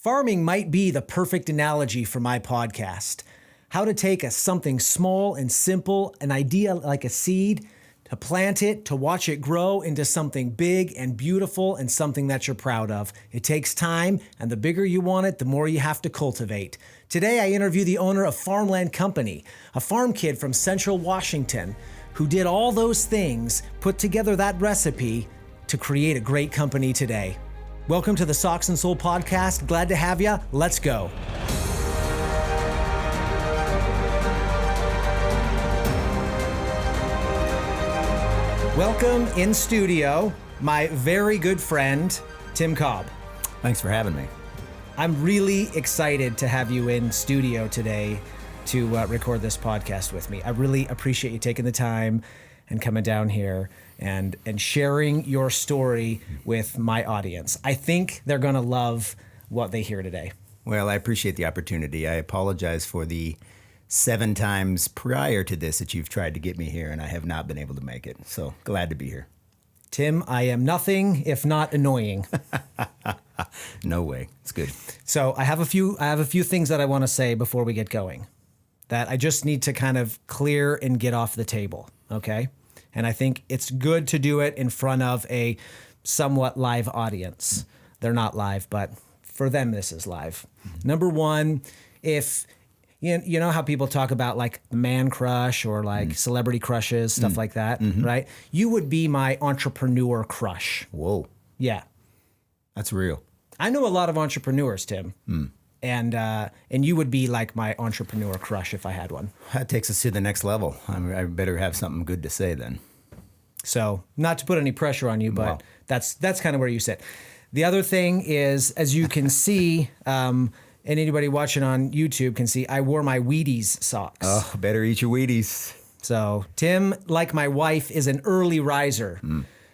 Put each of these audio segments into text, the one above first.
Farming might be the perfect analogy for my podcast. How to take something small and simple, an idea like a seed, to plant it, to watch it grow into something big and beautiful and something that you're proud of. It takes time, and the bigger you want it, the more you have to cultivate. Today, I interview the owner of Farmland Company, a farm kid from Central Washington who did all those things, put together that recipe to create a great company today. Welcome to the Socks and Soul Podcast. Glad to have you. Let's go. Welcome in studio, my very good friend, Tim Cobb. Thanks for having me. I'm really excited to have you in studio today to record this podcast with me. I really appreciate you taking the time and coming down here and sharing your story with my audience. I think they're going to love what they hear today. Well, I appreciate the opportunity. I apologize for the 7 times prior to this that you've tried to get me here, and I have not been able to make it. So glad to be here. Tim, I am nothing if not annoying. No way. It's good. So I have a few things that I want to say before we get going that I just need to kind of clear and get off the table, okay? And I think it's good to do it in front of a somewhat live audience. They're not live, but for them, this is live. Number one, if you know how people talk about like man crush or like celebrity crushes, stuff like that, right? You would be my entrepreneur crush. Whoa. Yeah. That's real. I know a lot of entrepreneurs, Tim. And you would be like my entrepreneur crush if I had one. That takes us to the next level. I better have something good to say then. So not to put any pressure on you, but that's kind of where you sit. The other thing is, as you can see, and anybody watching on YouTube can see, I wore my Wheaties socks. Oh, better eat your Wheaties. So Tim, like my wife, is an early riser.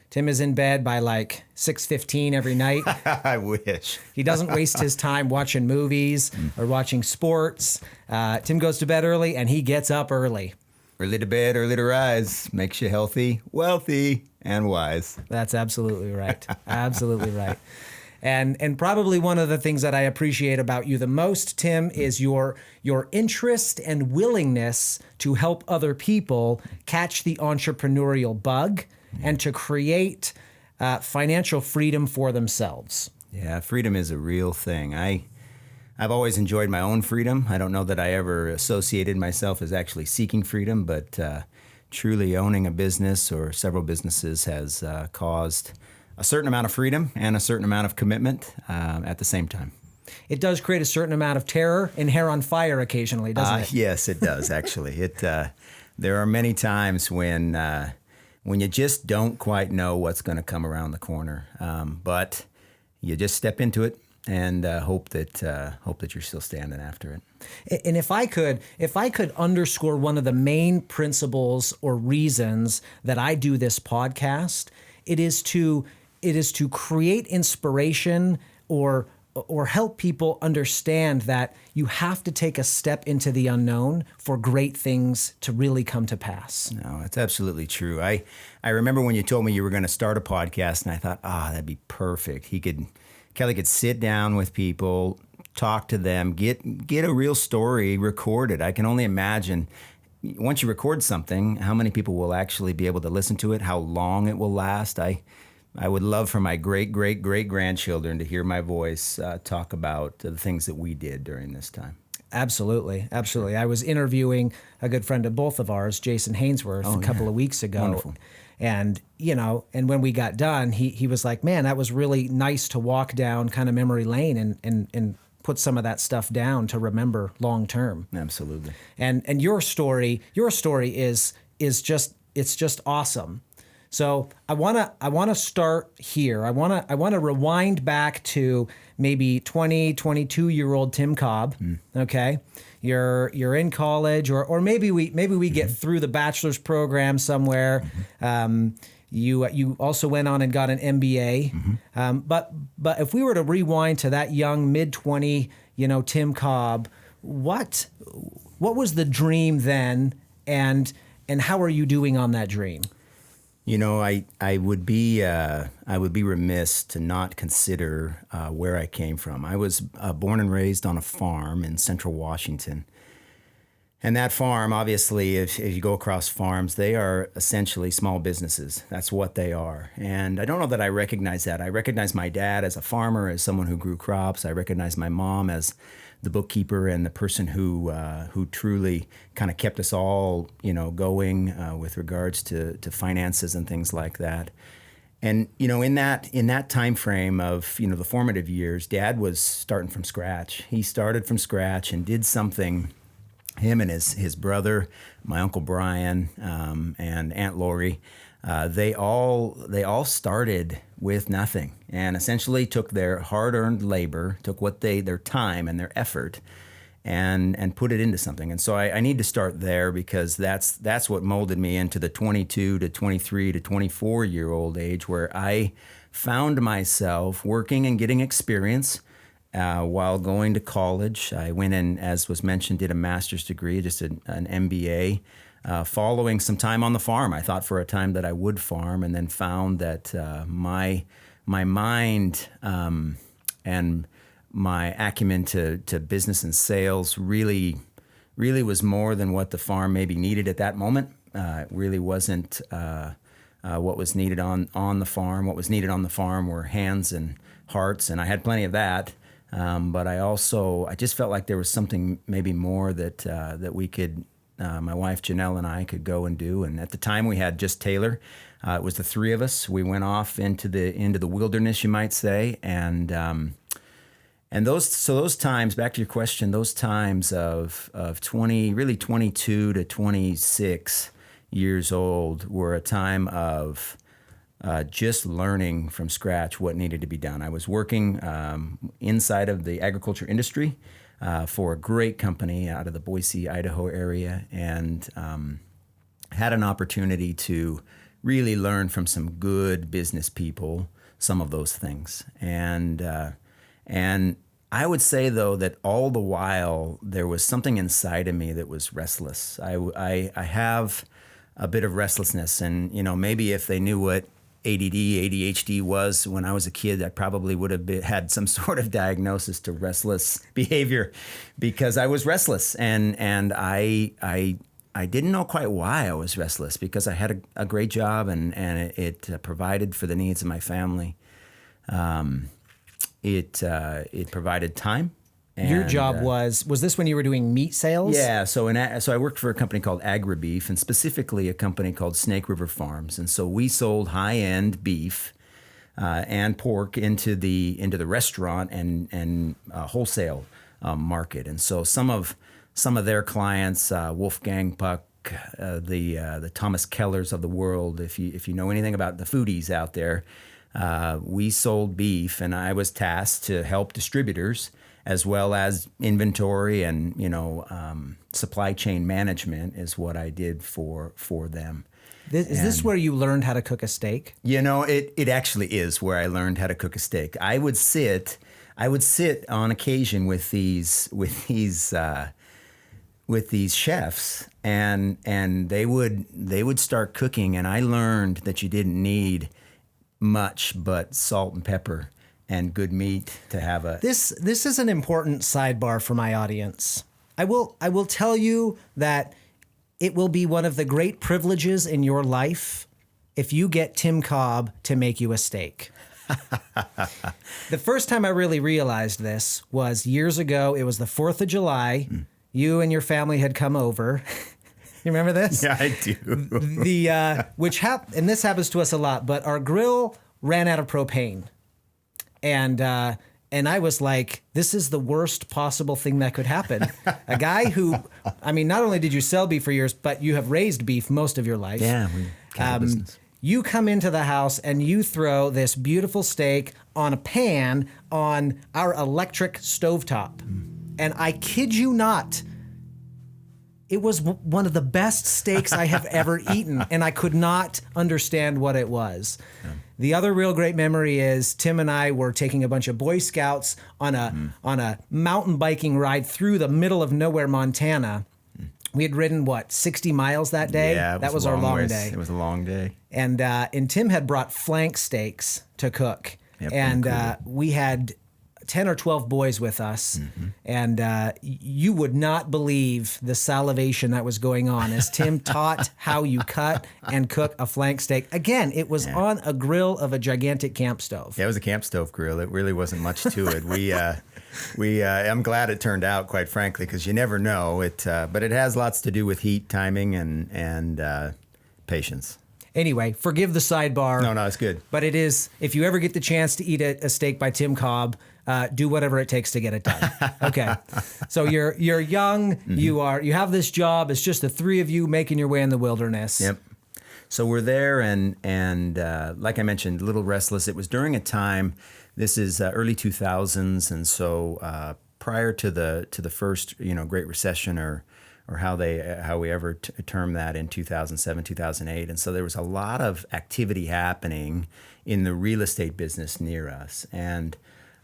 Tim is in bed by like 6:15 every night. I wish. He doesn't waste his time watching movies or watching sports. Tim goes to bed early and he gets up early. Early to bed, early to rise. Makes you healthy, wealthy, and wise. That's absolutely right. Absolutely right. And probably one of the things that I appreciate about you the most, Tim, is your interest and willingness to help other people catch the entrepreneurial bug and to create financial freedom for themselves. Yeah, freedom is a real thing. I've always enjoyed my own freedom. I don't know that I ever associated myself as actually seeking freedom, but truly owning a business or several businesses has caused a certain amount of freedom and a certain amount of commitment at the same time. It does create a certain amount of terror and hair on fire occasionally, doesn't it? Yes, it does, actually. There are many times when you just don't quite know what's going to come around the corner, but you just step into it and hope that you're still standing after it. And if I could underscore one of the main principles or reasons that I do this podcast, it is to create inspiration or help people understand that you have to take a step into the unknown for great things to really come to pass. No, it's absolutely true. I remember when you told me you were going to start a podcast, and I thought, that'd be perfect. Kelly could sit down with people, talk to them, get a real story recorded. I can only imagine once you record something, how many people will actually be able to listen to it, how long it will last. I would love for my great-great-great-grandchildren to hear my voice talk about the things that we did during this time. Absolutely. Absolutely. I was interviewing a good friend of both of ours, Jason Hainsworth, a couple of weeks ago. Wonderful. And, and when we got done, he was like, man, that was really nice to walk down kind of memory lane and put some of that stuff down to remember long term. Absolutely. And your story is just awesome. So I want to start here. I want to rewind back to maybe 22-year-old Tim Cobb. Okay. You're in college or maybe we get through the bachelor's program somewhere. You also went on and got an MBA. But if we were to rewind to that young mid-20, Tim Cobb, what was the dream then, and how are you doing on that dream? I would be remiss to not consider where I came from. I was born and raised on a farm in central Washington. And that farm, obviously, if you go across farms, they are essentially small businesses. That's what they are. And I don't know that I recognize that. I recognize my dad as a farmer, as someone who grew crops. I recognize my mom as the bookkeeper and the person who truly kind of kept us all, going with regards to finances and things like that. And in that time frame of the formative years, Dad was starting from scratch. He started from scratch and did something. Him and his brother, my Uncle Brian, and Aunt Lori, they all started with nothing, and essentially took their hard-earned labor, took their time and their effort, and put it into something. And so I need to start there, because that's what molded me into the 22 to 23 to 24-year-old age, where I found myself working and getting experience. While going to college, I went and, as was mentioned, did a master's degree, just an MBA, following some time on the farm. I thought for a time that I would farm, and then found that my mind and my acumen to business and sales really was more than what the farm maybe needed at that moment. It really wasn't what was needed on the farm. What was needed on the farm were hands and hearts, and I had plenty of that. But I just felt like there was something maybe more that we could, my wife Janelle and I could go and do. And at the time we had just Taylor. It was the three of us. We went off into the wilderness, you might say. And those times, back to your question, those times of 22 to 26 years old were a time of just learning from scratch what needed to be done. I was working inside of the agriculture industry for a great company out of the Boise, Idaho area, and had an opportunity to really learn from some good business people some of those things. And I would say, though, that all the while there was something inside of me that was restless. I have a bit of restlessness, and maybe if they knew what ADD, ADHD was when I was a kid, I probably would have had some sort of diagnosis to restless behavior, because I was restless, and I didn't know quite why I was restless, because I had a great job and it provided for the needs of my family. It provided time. Your job was this when you were doing meat sales? Yeah, so I worked for a company called AgriBeef, and specifically a company called Snake River Farms, and so we sold high-end beef and pork into the restaurant and wholesale market. And so some of their clients, Wolfgang Puck, the Thomas Kellers of the world, if you know anything about the foodies out there, we sold beef, and I was tasked to help distributors, as well as inventory and supply chain management is what I did for them. Is this where you learned how to cook a steak? It actually is where I learned how to cook a steak. I would sit on occasion with these chefs, and they would start cooking, and I learned that you didn't need much but salt and pepper and good meat to have a... This is an important sidebar for my audience. I will tell you that it will be one of the great privileges in your life if you get Tim Cobb to make you a steak. The first time I really realized this was years ago. It was the 4th of July. You and your family had come over. You remember this? Yeah, I do. And this happens to us a lot, but our grill ran out of propane. And I was like, this is the worst possible thing that could happen. A guy who, not only did you sell beef for years, but you have raised beef most of your life. Yeah, cattle business. You come into the house and you throw this beautiful steak on a pan on our electric stovetop. And I kid you not, it was one of the best steaks I have ever eaten, and I could not understand what it was. Yeah. The other real great memory is Tim and I were taking a bunch of Boy Scouts on a mountain biking ride through the middle of nowhere, Montana, We had ridden, 60 miles that day? Yeah, that was our long day. It was a long day. And Tim had brought flank steaks to cook. Yep, and we had 10 or 12 boys with us. And you would not believe the salivation that was going on as Tim taught how you cut and cook a flank steak. Again, it was on a grill of a gigantic camp stove. Yeah, it was a camp stove grill. It really wasn't much to it. I'm glad it turned out, quite frankly, because you never know. But it has lots to do with heat, timing, and patience. Anyway, forgive the sidebar. No, it's good. But it is, if you ever get the chance to eat a steak by Tim Cobb, do whatever it takes to get it done. Okay. So you're young, you have this job, it's just the three of you making your way in the wilderness. Yep. So we're there and like I mentioned, a little restless. It was during a time, this is early 2000s, and so prior to the first, Great Recession or how we ever term that in 2007, 2008. And so there was a lot of activity happening in the real estate business near us. And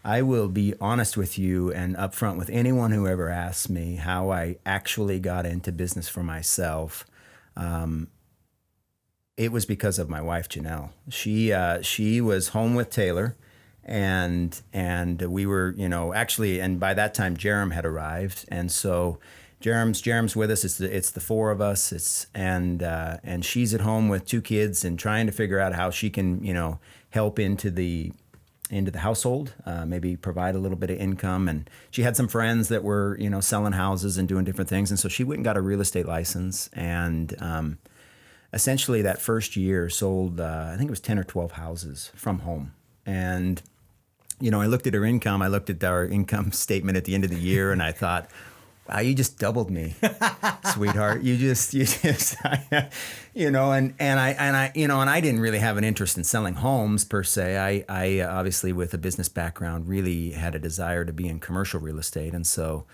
I will be honest with you and upfront with anyone who ever asks me how I actually got into business for myself. It was because of my wife, Janelle. She was home with Taylor, and we were, actually, and by that time Jerem had arrived, and so Jerem's with us. It's the four of us. And she's at home with two kids and trying to figure out how she can, help into the household, maybe provide a little bit of income. And she had some friends that were, selling houses and doing different things. And so she went and got a real estate license. And essentially that first year sold, I think it was 10 or 12 houses from home. And, I looked at her income. I looked at our income statement at the end of the year, and I thought, wow, you just doubled me, sweetheart. You just, and I didn't really have an interest in selling homes per se. I obviously, with a business background, really had a desire to be in commercial real estate. And so,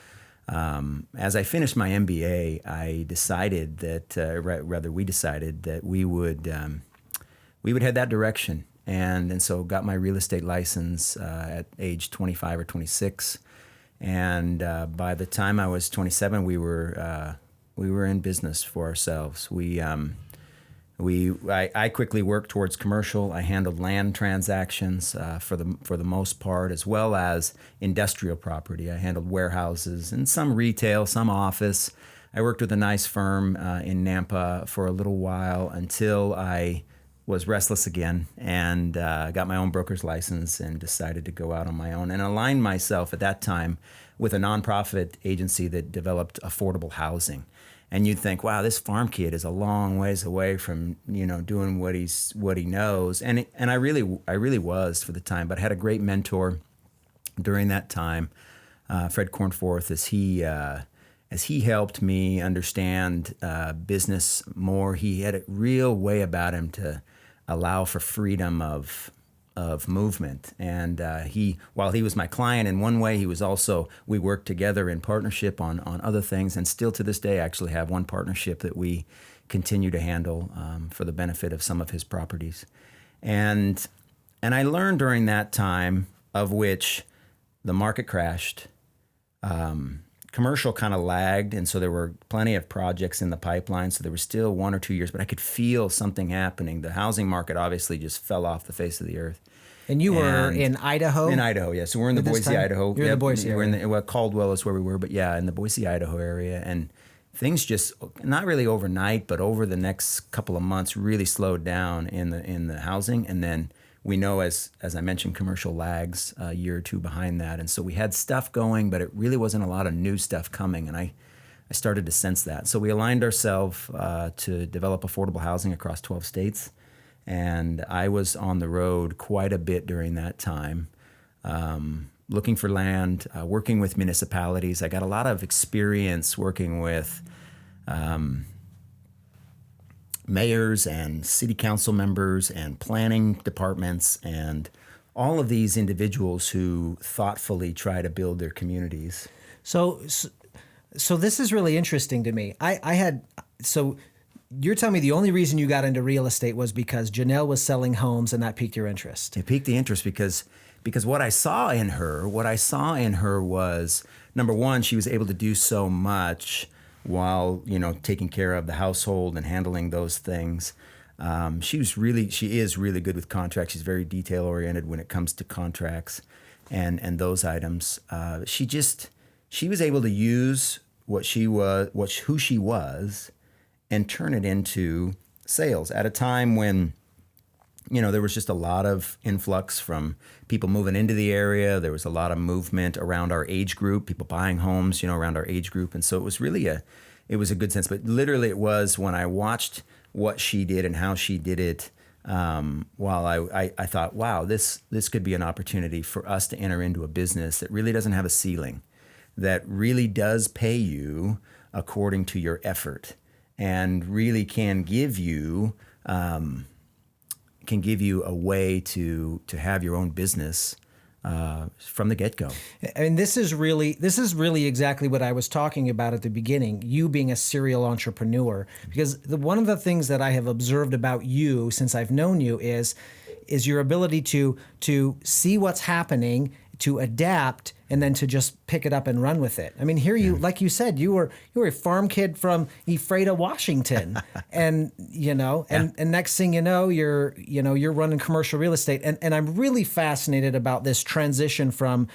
as I finished my MBA, I decided that, we decided that we would head that direction. And so got my real estate license at age 25 or 26. And by the time I was 27, we were in business for ourselves. I quickly worked towards commercial. I handled land transactions for the most part, as well as industrial property. I handled warehouses and some retail, some office. I worked with a nice firm in Nampa for a little while until I was restless again and got my own broker's license and decided to go out on my own and aligned myself at that time with a nonprofit agency that developed affordable housing. And you'd think, wow, this farm kid is a long ways away from, doing what he knows. And I really was for the time, but I had a great mentor during that time, Fred Cornforth, as he helped me understand business more. He had a real way about him to allow for freedom of movement. And while he was my client in one way, he was also, we worked together in partnership on other things, and still to this day actually have one partnership that we continue to handle for the benefit of some of his properties. And I learned during that time, of which the market crashed, commercial kind of lagged, and so there were plenty of projects in the pipeline, so there was still 1 or 2 years, but I could feel something happening. The housing market obviously just fell off the face of the earth. And you were in Idaho? In Idaho, yeah. So we're in the Boise, Idaho. You're in the Boise area. We're in Caldwell is where we were, but yeah, in the Boise, Idaho area. And things just, not really overnight, but over the next couple of months, really slowed down in the housing. And then we know, as I mentioned, commercial lags a year or two behind that. And so we had stuff going, but it really wasn't a lot of new stuff coming. And I started to sense that. So we aligned ourselves to develop affordable housing across 12 states. And I was on the road quite a bit during that time, looking for land, working with municipalities. I got a lot of experience working with mayors and city council members and planning departments and all of these individuals who thoughtfully try to build their communities. So this is really interesting to me. So you're telling me the only reason you got into real estate was because Janelle was selling homes and that piqued your interest? It piqued the interest because what I saw in her was, number one, she was able to do so much while, taking care of the household and handling those things. She is really good with contracts. She's very detail oriented when it comes to contracts and those items. She was able to use who she was, and turn it into sales at a time when, there was just a lot of influx from people moving into the area. There was a lot of movement around our age group, people buying homes, around our age group. And so it was really it was a good sense. But literally it was when I watched what she did and how she did it, while I thought, wow, this could be an opportunity for us to enter into a business that really doesn't have a ceiling, that really does pay you according to your effort, and really can give you a way to have your own business from the get-go. And this is really exactly what I was talking about at the beginning, you being a serial entrepreneur. Because one of the things that I have observed about you since I've known you is your ability to see what's happening, to adapt, and then to just pick it up and run with it. I mean, here you, like you said, you were a farm kid from Ephrata, Washington, and and next thing you know, you're running commercial real estate, and I'm really fascinated about this transition from,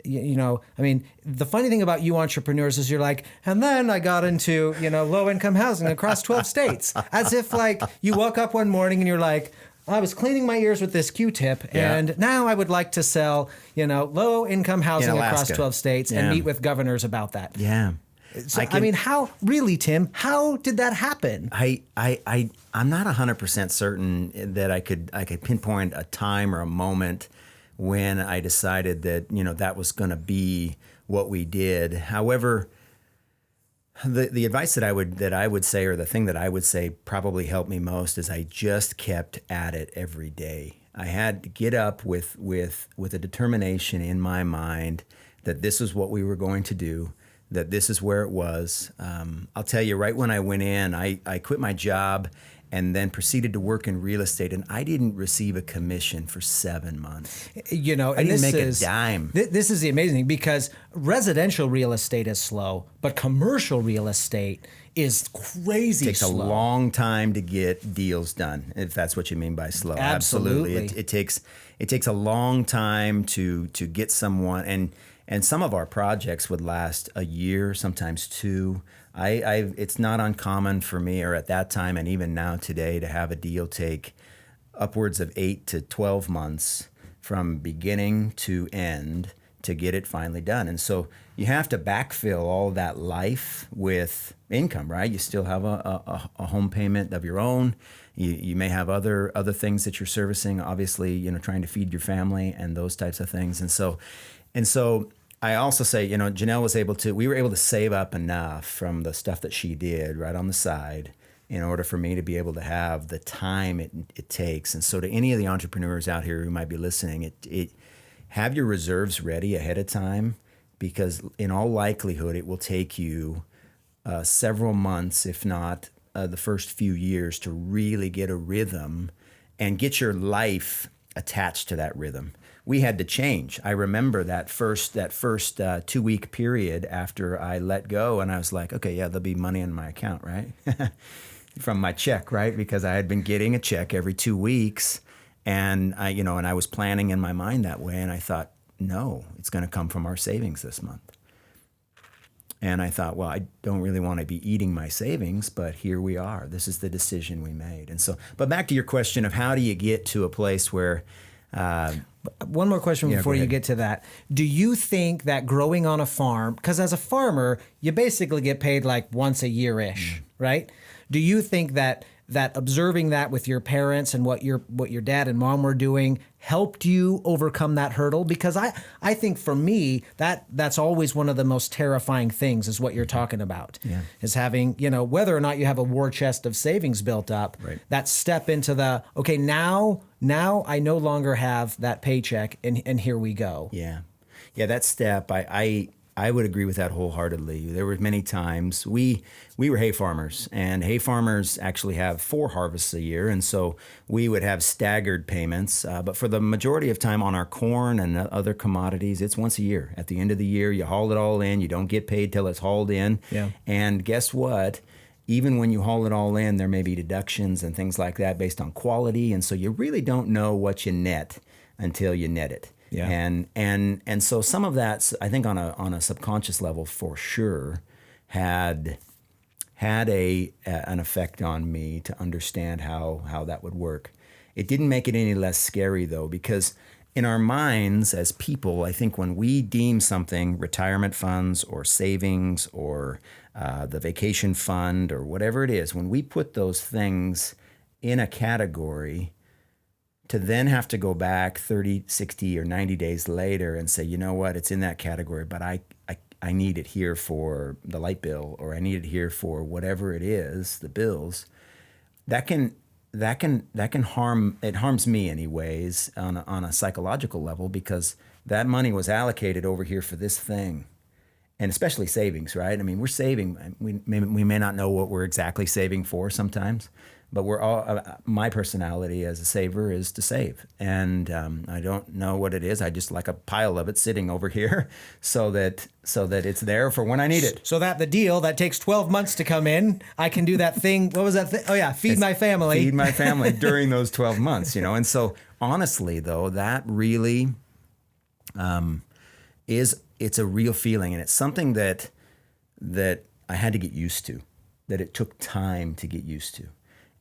I mean, the funny thing about you entrepreneurs is you're like, and then I got into low income housing across 12 states, as if like you woke up one morning and you're like, I was cleaning my ears with this Q-tip, and now I would like to sell, low-income housing across 12 states and meet with governors about that. Yeah. So, I mean, how really, Tim? How did that happen? I'm not 100% certain that I could pinpoint a time or a moment when I decided that that was going to be what we did. However, the advice that I would say, or the thing that I would say probably helped me most, is I just kept at it every day. I had to get up with a determination in my mind that this is what we were going to do, that this is where it was. I'll tell you, right when I went in, I quit my job and then proceeded to work in real estate, and I didn't receive a commission for 7 months. I didn't make a dime. This is the amazing thing, because residential real estate is slow, but commercial real estate is crazy. It takes slow. a long time to get deals done, if that's what you mean by slow. Absolutely. It takes a long time to get someone, and some of our projects would last a year, sometimes 2. It's not uncommon for me, or at that time and even now today, to have a deal take upwards of 8 to 12 months from beginning to end to get it finally done. And so you have to backfill all of that life with income, right? You still have a home payment of your own. You may have other things that you're servicing, obviously, trying to feed your family and those types of things. And so I also say, Janelle we were able to save up enough from the stuff that she did right on the side in order for me to be able to have the time it takes. And so to any of the entrepreneurs out here who might be listening, have your reserves ready ahead of time, because in all likelihood, it will take you several months, if not the first few years, to really get a rhythm and get your life attached to that rhythm. We had to change. I remember that first 2-week period after I let go, and I was like, okay, yeah, there'll be money in my account, right? From my check, right? Because I had been getting a check every 2 weeks, and I was planning in my mind that way, and I thought, no, it's going to come from our savings this month. And I thought, well, I don't really want to be eating my savings, but here we are. This is the decision we made. And so, but back to your question of how do you get to a place where one more question before you get to that. Do you think that growing on a farm, because as a farmer, you basically get paid like once a year-ish, right? Do you think that observing that with your parents and what your dad and mom were doing helped you overcome that hurdle? Because I think for me, that's always one of the most terrifying things, is what you're talking about, is having, whether or not you have a war chest of savings built up, right, that step into the, okay, now I no longer have that paycheck, and here we go. Yeah, that step, I I would agree with that wholeheartedly. There were many times we were hay farmers, and hay farmers actually have 4 harvests a year, and so we would have staggered payments. But for the majority of time on our corn and other commodities, it's once a year. At the end of the year, you haul it all in. You don't get paid till it's hauled in. Yeah. And guess what? Even when you haul it all in, there may be deductions and things like that based on quality, and so you really don't know what you net until you net it. Yeah. And so some of that, I think, on a subconscious level, for sure, had an effect on me to understand how that would work. It didn't make it any less scary, though, because in our minds as people, I think when we deem something retirement funds or savings or the vacation fund or whatever it is, when we put those things in a category, to then have to go back 30, 60, or 90 days later and say, you know what, it's in that category, but I need it here for the light bill, or I need it here for whatever it is, the bills, that can harm, it harms me anyways on a psychological level, because that money was allocated over here for this thing. And especially savings, right? I mean, we're saving. We may not know what we're exactly saving for sometimes, but we're all. My personality as a saver is to save, and I don't know what it is. I just like a pile of it sitting over here, so that it's there for when I need it. So that the deal that takes 12 months to come in, I can do that thing. What was that thing? Oh yeah, feed my family. Feed my family during those 12 months, And so honestly, though, that really it's a real feeling, and it's something that I had to get used to, that it took time to get used to.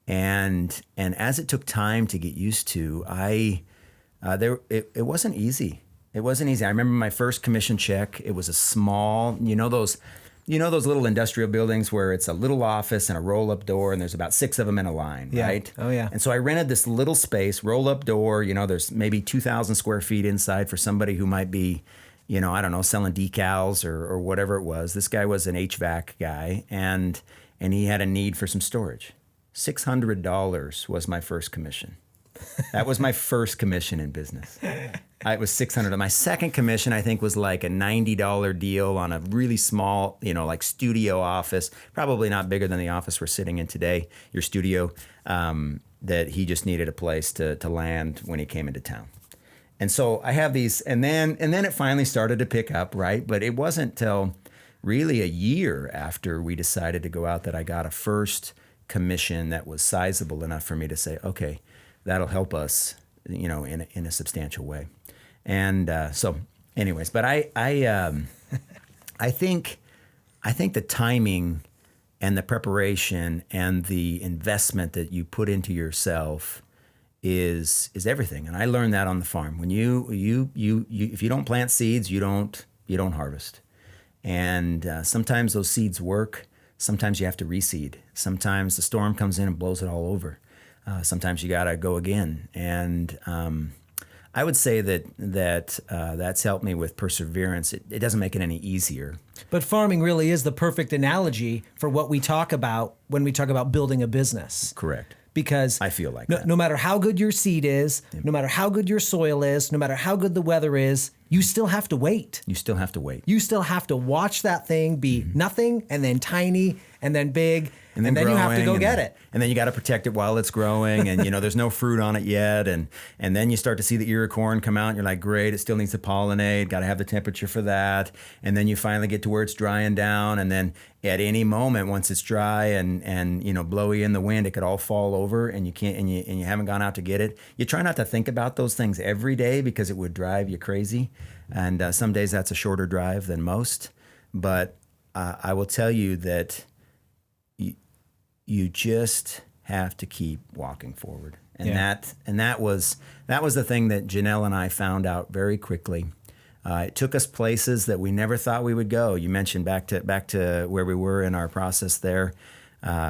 And as it took time to get used to, it wasn't easy. It wasn't easy. I remember my first commission check. It was a small, those little industrial buildings where it's a little office and a roll-up door, and there's about 6 of them in a line, right? Oh, yeah. And so I rented this little space, roll-up door. There's maybe 2,000 square feet inside for somebody who might be, I don't know, selling decals or whatever it was. This guy was an HVAC guy, and he had a need for some storage. $600 was my first commission. That was my first commission in business. It was $600. My second commission, I think, was like a $90 deal on a really small, like studio office, probably not bigger than the office we're sitting in today, your studio, that he just needed a place to land when he came into town. And so I have these, and then it finally started to pick up, right? But it wasn't till really a year after we decided to go out that I got a first commission that was sizable enough for me to say, okay, that'll help us, in a substantial way. And so, anyways, but I think the timing and the preparation and the investment that you put into yourself is everything. And I learned that on the farm. When you if you don't plant seeds, you don't harvest. And sometimes those seeds work. Sometimes you have to reseed. Sometimes the storm comes in and blows it all over. Sometimes you got to go again. And I would say that's helped me with perseverance. It doesn't make it any easier. But farming really is the perfect analogy for what we talk about when we talk about building a business. Correct. Because I feel like no matter how good your seed is, no matter how good your soil is, no matter how good the weather is, you still have to wait. You still have to wait. You still have to watch that thing be nothing, and then tiny, and then big, and then you have to go get it. And then you got to protect it while it's growing, and there's no fruit on it yet, and then you start to see the ear of corn come out, and you're like, great, it still needs to pollinate, got to have the temperature for that, and then you finally get to where it's drying down, and then at any moment, once it's dry and blowy in the wind, it could all fall over, and you haven't gone out to get it. You try not to think about those things every day because it would drive you crazy, and some days that's a shorter drive than most. But I will tell you that you just have to keep walking forward, and that was the thing that Janelle and I found out very quickly. It took us places that we never thought we would go. You mentioned back to where we were in our process there.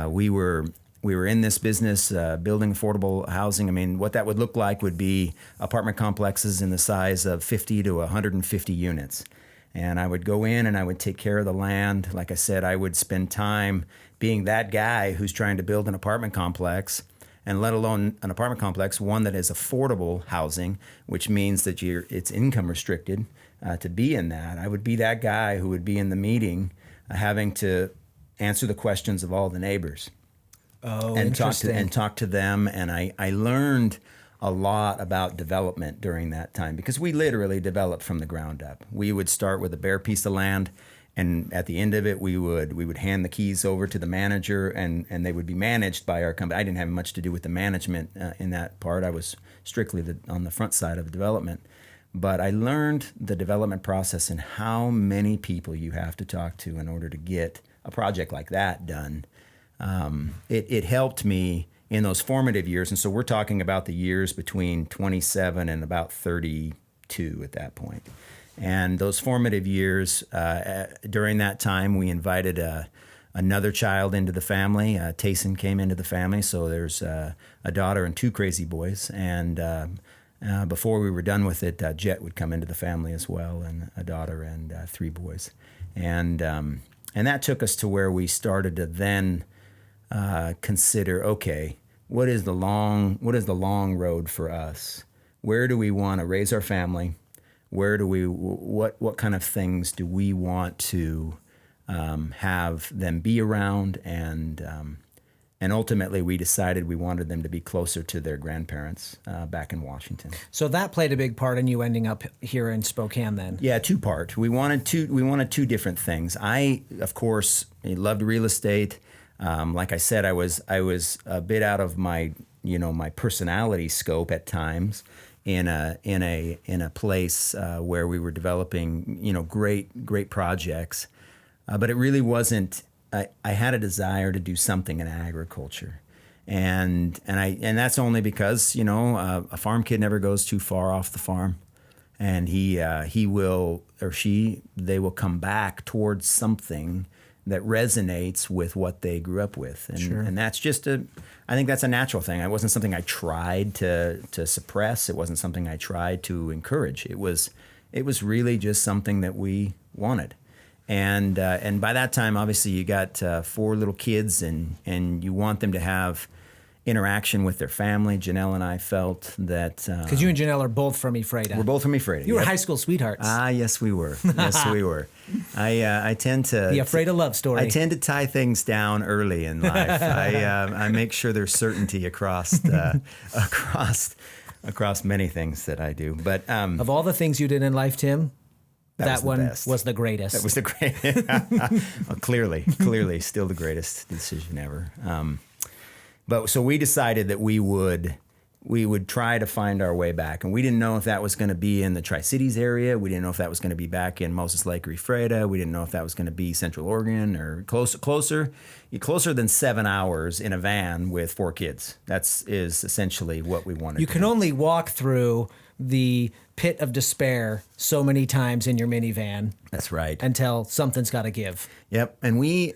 We were in this business building affordable housing. I mean, what that would look like would be apartment complexes in the size of 50 to 150 units. And I would go in and I would take care of the land. Like I said, I would spend time being that guy who's trying to build an apartment complex, and let alone an apartment complex, one that is affordable housing, which means that it's income restricted. to be in that. I would be that guy who would be in the meeting, having to answer the questions of all the neighbors. Oh, and interesting. talk to them. And I learned a lot about development during that time, because we literally developed from the ground up. We would start with a bare piece of land, and at the end of it, we would hand the keys over to the manager, and they would be managed by our company. I didn't have much to do with the management in that part. I was strictly on the front side of development. But I learned the development process and how many people you have to talk to in order to get a project like that done. It helped me in those formative years. And so we're talking about the years between 27 and about 32 at that point. And those formative years, during that time, we invited another child into the family. Tayson came into the family. So there's a daughter and two crazy boys. And before we were done with it, Jet would come into the family as well, and a daughter and three boys. And that took us to where we started to then consider, okay, what is the long road for us? Where do we want to raise our family? Where do we what kind of things do we want to have them be around? And ultimately, we decided we wanted them to be closer to their grandparents back in Washington. So that played a big part in you ending up here in Spokane then. Yeah, two-part. We wanted two different things. I, of course, loved real estate. Like I said, I was a bit out of my personality scope at times in a place where we were developing great projects, but it really wasn't. I had a desire to do something in agriculture, and that's only because a farm kid never goes too far off the farm, and he will, or they will come back towards something that resonates with what they grew up with. And, Sure. And that's just I think that's a natural thing. It wasn't something I tried to suppress. It wasn't something I tried to encourage. It was really just something that we wanted. And by that time, obviously, you got 4 little kids, and you want them to have interaction with their family. Janelle and I felt that... Because you and Janelle are both from Ephrata. We're both from Ephrata. You were high school sweethearts. Ah, yes, we were. Yes, we were. I tend to... The Ephrata love story. I tend to tie things down early in life. I make sure there's certainty across many things that I do. But of all the things you did in life, Tim, that was one the best. was the greatest. That was the greatest. Well, clearly, still the greatest decision ever. But so we decided that we would try to find our way back, and we didn't know if that was going to be in the Tri-Cities area. We didn't know if that was going to be back in Moses Lake or Ephrata. We didn't know if that was going to be Central Oregon or closer than 7 hours in a van with 4 kids. Is essentially what we wanted. You can only walk through the pit of despair so many times in your minivan. That's right. Until something's got to give. Yep, and we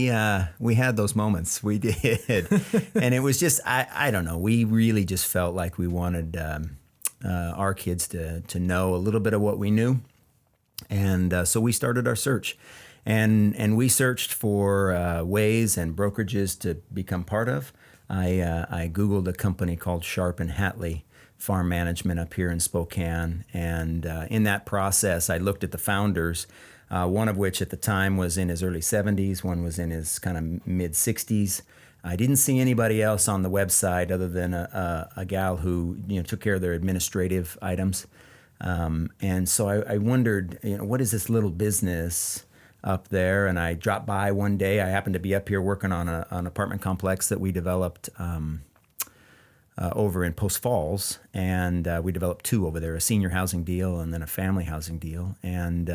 had those moments. We did, and it was just I don't know. We really just felt like we wanted our kids to know a little bit of what we knew, and so we started our search, and we searched for ways and brokerages to become part of. I Googled a company called Sharp and Hatley Farm Management up here in Spokane, and in that process, I looked at the founders. One of which at the time was in his early 70s, one was in his kind of mid 60s. I didn't see anybody else on the website other than a gal who took care of their administrative items. And so I wondered, what is this little business up there? And I dropped by one day. I happened to be up here working on an apartment complex that we developed over in Post Falls, and we developed 2 over there, a senior housing deal and then a family housing deal. And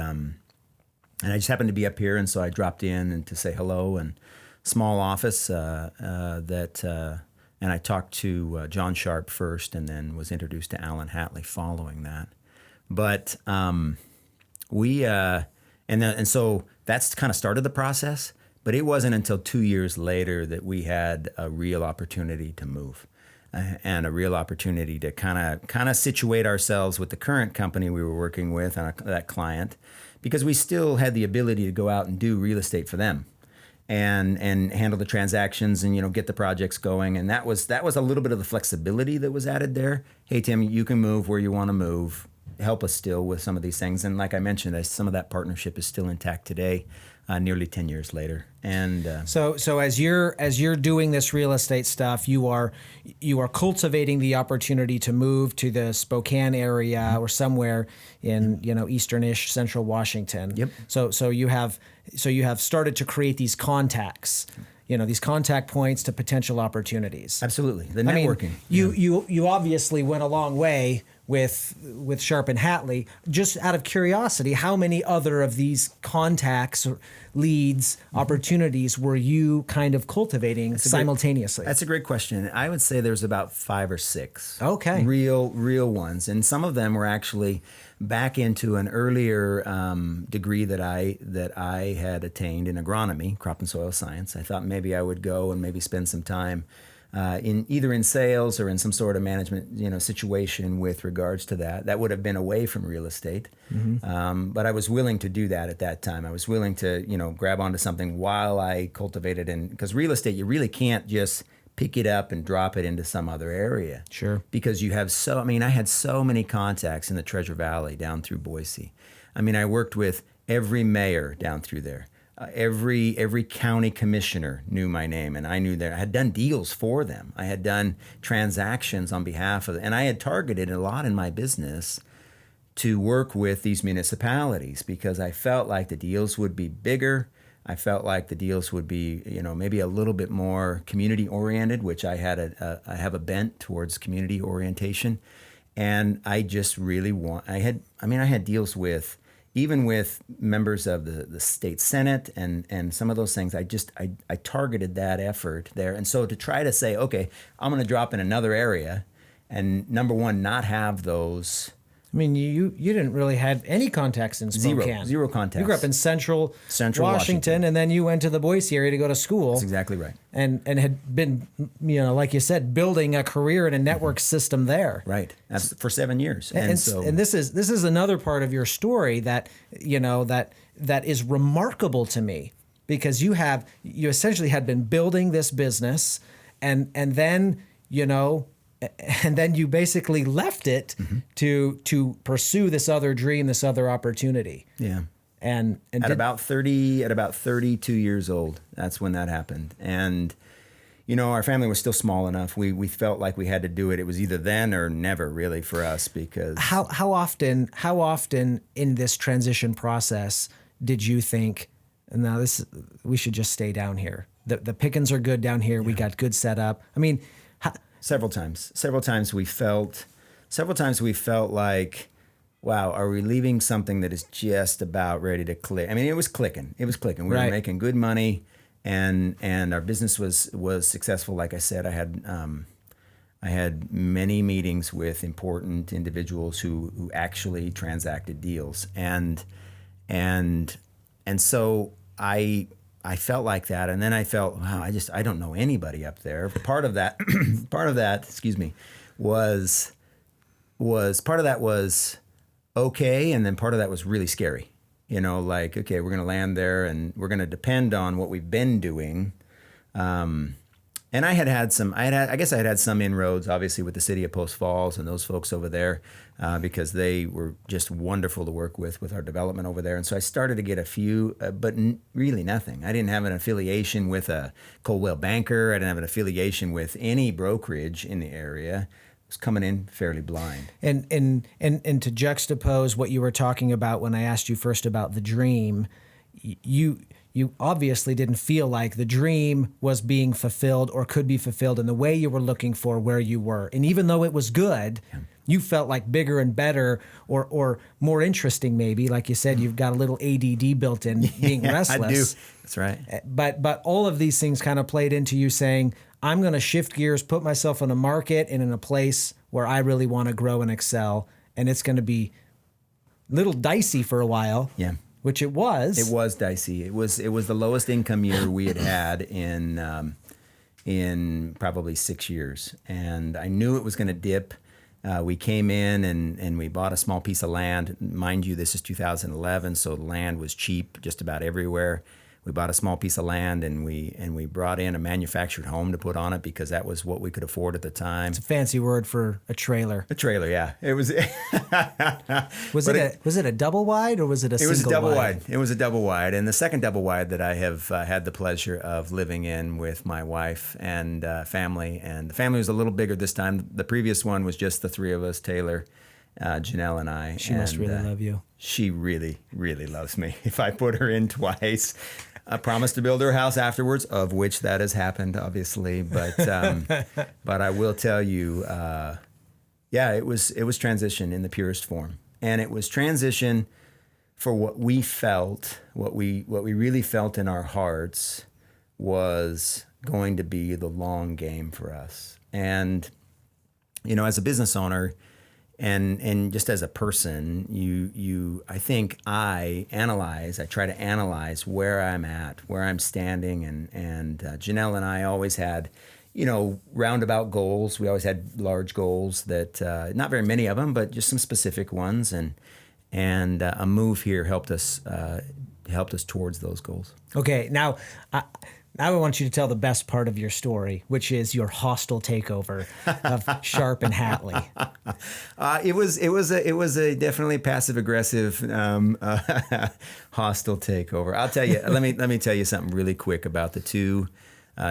I just happened to be up here, and so I dropped in and to say hello. And small office and I talked to John Sharp first, and then was introduced to Alan Hatley following that. But so that's kind of started the process. But it wasn't until 2 years later that we had a real opportunity to move. And a real opportunity to kind of situate ourselves with the current company we were working with and that client, because we still had the ability to go out and do real estate for them, and handle the transactions and get the projects going. And that was a little bit of the flexibility that was added there. Hey Tim, you can move where you want to move. help us still with some of these things. And like I mentioned, some of that partnership is still intact today, nearly 10 years later. And so as you're doing this real estate stuff, you are cultivating the opportunity to move to the Spokane area or somewhere in eastern-ish central Washington. Yep. So you have started to create these contacts. These contact points to potential opportunities. Absolutely. The networking. You obviously went a long way with Sharp and Hatley. Just out of curiosity, how many other of these contacts, or leads, opportunities were you kind of cultivating simultaneously? That's a great question. I would say there's about 5 or 6. Okay. Real ones. And some of them were actually back into an earlier degree that I had attained in agronomy, crop and soil science. I thought maybe I would go and maybe spend some time in sales or in some sort of management situation with regards to that. That would have been away from real estate, but I was willing to do that at that time. I was willing to grab onto something while I cultivated, and because real estate, you really can't just pick it up and drop it into some other area. Sure. Because you have I had so many contacts in the Treasure Valley down through Boise. I worked with every mayor down through there. Every county commissioner knew my name, and I knew that I had done deals for them. I had done transactions on behalf of, and I had targeted a lot in my business to work with these municipalities because I felt like the deals would be bigger. I felt like the deals would be, maybe a little bit more community oriented, which I have a bent towards community orientation, and I just really I had deals with. Even with members of the state senate and some of those things, I targeted that effort there. And so to try to say, okay, I'm going to drop in another area and number one, not have those. You didn't really have any contacts in Spokane. Zero contacts. You grew up in central Washington, and then you went to the Boise area to go to school. That's exactly right. And had been, like you said, building a career and a network system there. Right. That's for 7 years. And this is another part of your story that that is remarkable to me, because you essentially had been building this business, and then you basically left it to pursue this other dream, this other opportunity. Yeah. And at about 32 years old, that's when that happened. And our family was still small enough. We felt like we had to do it. It was either then or never, really, for us. Because how often in this transition process did you think, no, we should just stay down here? The pickings are good down here. Yeah. We got good setup. Several times we felt like, wow, are we leaving something that is just about ready to click? It was clicking. We were making good money, and our business was successful. Like I said, I had many meetings with important individuals who actually transacted deals, and so I felt like that, and then I felt, wow, I don't know anybody up there. Part of that, was okay, and then part of that was really scary. Like, okay, we're going to land there, and we're going to depend on what we've been doing. And I had some inroads, obviously, with the city of Post Falls and those folks over there, because they were just wonderful to work with our development over there. And so I started to get a few, but really nothing. I didn't have an affiliation with a Coldwell banker. I didn't have an affiliation with any brokerage in the area. I was coming in fairly blind. And to juxtapose what you were talking about when I asked you first about the dream, you obviously didn't feel like the dream was being fulfilled or could be fulfilled in the way you were looking for where you were. And even though it was good, you felt like bigger and better or more interesting, maybe. Like you said, you've got a little ADD built in, being restless. I do. That's right. But all of these things kind of played into you saying, I'm going to shift gears, put myself in a market and in a place where I really want to grow and excel. And it's going to be a little dicey for a while. Yeah. Which it was. It was dicey. It was the lowest income year we had in probably 6 years, and I knew it was going to dip. We came in and we bought a small piece of land. Mind you, this is 2011, so the land was cheap just about everywhere. we bought a small piece of land, and we brought in a manufactured home to put on it because that was what we could afford at the time. It's a fancy word for a trailer. A trailer, yeah. It was. Was it a double wide or was it a single wide? It was a double wide. It was a double wide, and the second double wide that I have had the pleasure of living in with my wife and family. And the family was a little bigger this time. The previous one was just the three of us: Taylor, Janelle, and I. She must really love you. She really, really loves me. If I put her in twice, I promise to build her a house afterwards, of which that has happened, obviously. But but I will tell you, it was transition in the purest form, and it was transition for what we felt, what we really felt in our hearts was going to be the long game for us. And as a business owner, and just as a person, I try to analyze where I'm at, where I'm standing, and Janelle and I always had, roundabout goals. We always had large goals that, not very many of them, but just some specific ones, and a move here helped us towards those goals. Okay, now I want you to tell the best part of your story, which is your hostile takeover of Sharp and Hatley. It was a definitely passive aggressive hostile takeover. I'll tell you. let me tell you something really quick about the two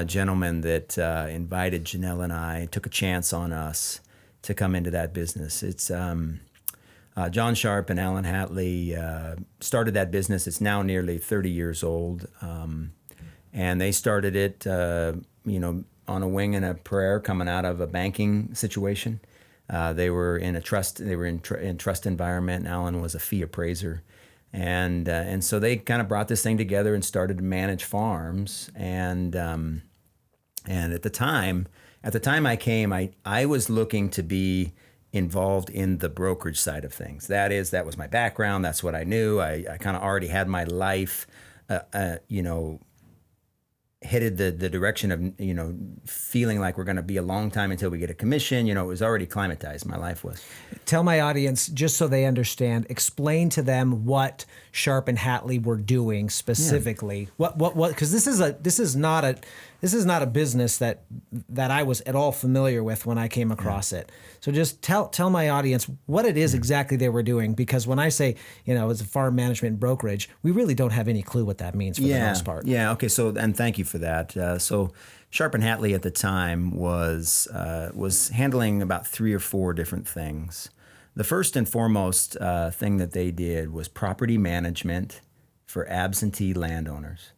gentlemen that invited Janelle and I, took a chance on us to come into that business. It's John Sharp and Alan Hatley started that business. It's now nearly 30 years old. And they started it, on a wing and a prayer, coming out of a banking situation. They were in a trust. They were in trust environment. And Alan was a fee appraiser, and so they kind of brought this thing together and started to manage farms. And at the time I came, I was looking to be involved in the brokerage side of things. That was my background. That's what I knew. I kind of already had my life, headed the direction of, feeling like we're going to be a long time until we get a commission. It was already climatized. My life was. Tell my audience, just so they understand, explain to them what Sharp and Hatley were doing specifically. Yeah. What, because this is not a business that I was at all familiar with when I came across it. So just tell my audience what it is exactly they were doing, because when I say, it's a farm management brokerage, we really don't have any clue what that means for the most part. Yeah. Okay. So, and thank you for that. So Sharp and Hatley at the time was handling about 3 or 4 different things. The first and foremost thing that they did was property management for absentee landowners.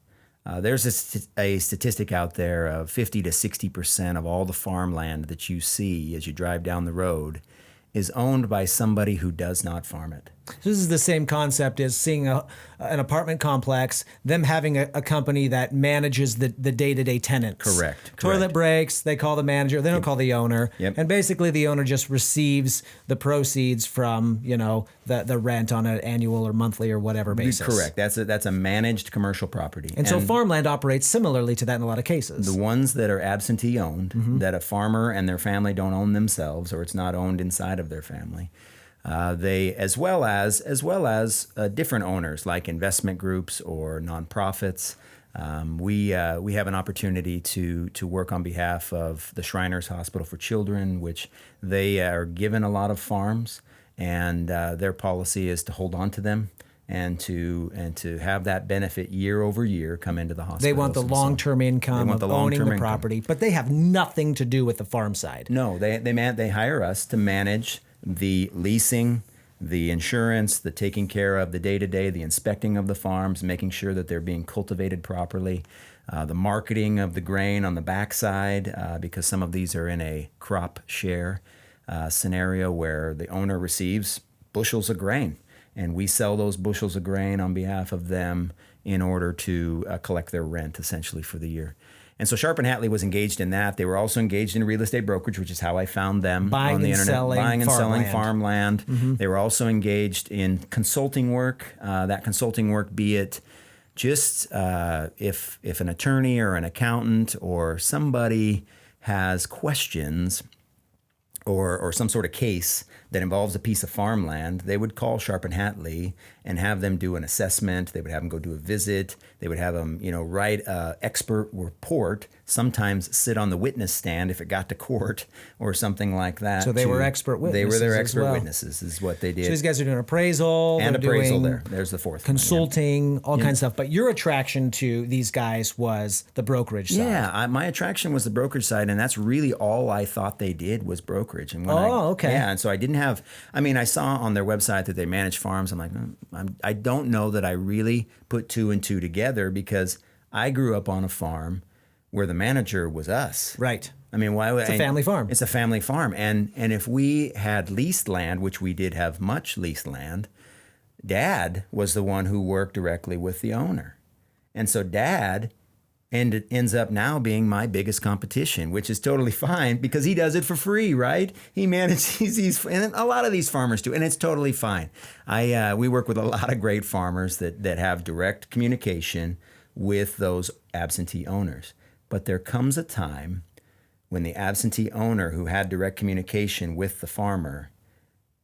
There's a statistic out there of 50 to 60% of all the farmland that you see as you drive down the road is owned by somebody who does not farm it. So this is the same concept as seeing an apartment complex, them having a company that manages the day-to-day tenants. Correct. Toilet breaks, they call the manager, they don't call the owner. Yep. And basically the owner just receives the proceeds from, the rent on an annual or monthly or whatever basis. Correct. That's a managed commercial property. And so farmland operates similarly to that in a lot of cases. The ones that are absentee owned, that a farmer and their family don't own themselves, or it's not owned inside of their family. They as well as different owners like investment groups or nonprofits. We have an opportunity to work on behalf of the Shriners Hospital for Children, which they are given a lot of farms, and their policy is to hold on to them and to have that benefit year over year come into the hospital. They want the long-term income of owning the property, but they have nothing to do with the farm side. No, they hire us to manage the leasing, the insurance, the taking care of the day-to-day, the inspecting of the farms, making sure that they're being cultivated properly, the marketing of the grain on the backside, because some of these are in a crop share scenario where the owner receives bushels of grain, and we sell those bushels of grain on behalf of them in order to collect their rent essentially for the year. And so Sharp and Hatley was engaged in that. They were also engaged in real estate brokerage, which is how I found them on the internet. Buying and selling farmland. Mm-hmm. They were also engaged in consulting work. That consulting work, be it just if an attorney or an accountant or somebody has questions or some sort of case that involves a piece of farmland, they would call Sharp and Hatley and have them do an assessment. They would have them go do a visit. They would have them, write an expert report, sometimes sit on the witness stand if it got to court or something like that. So they were expert witnesses. They were their expert well. witnesses is what they did. So these guys are doing appraisal. And appraisal doing there's the fourth consulting, one, all kinds of stuff. But your attraction to these guys was the brokerage side. Yeah, my attraction was the brokerage side, and that's really all I thought they did was brokerage. And okay. Yeah, and so I didn't have. I mean, I saw on their website that they manage farms. I'm like, I don't know that I really put two and two together because I grew up on a farm where the manager was us. Right. I mean, why would it's a family farm? It's a family farm, and if we had leased land, which we did have much leased land, Dad was the one who worked directly with the owner, and so Dad ends up now being my biggest competition, which is totally fine because he does it for free, right? He manages these, and a lot of these farmers do, and it's totally fine. We work with a lot of great farmers that have direct communication with those absentee owners, but there comes a time when the absentee owner who had direct communication with the farmer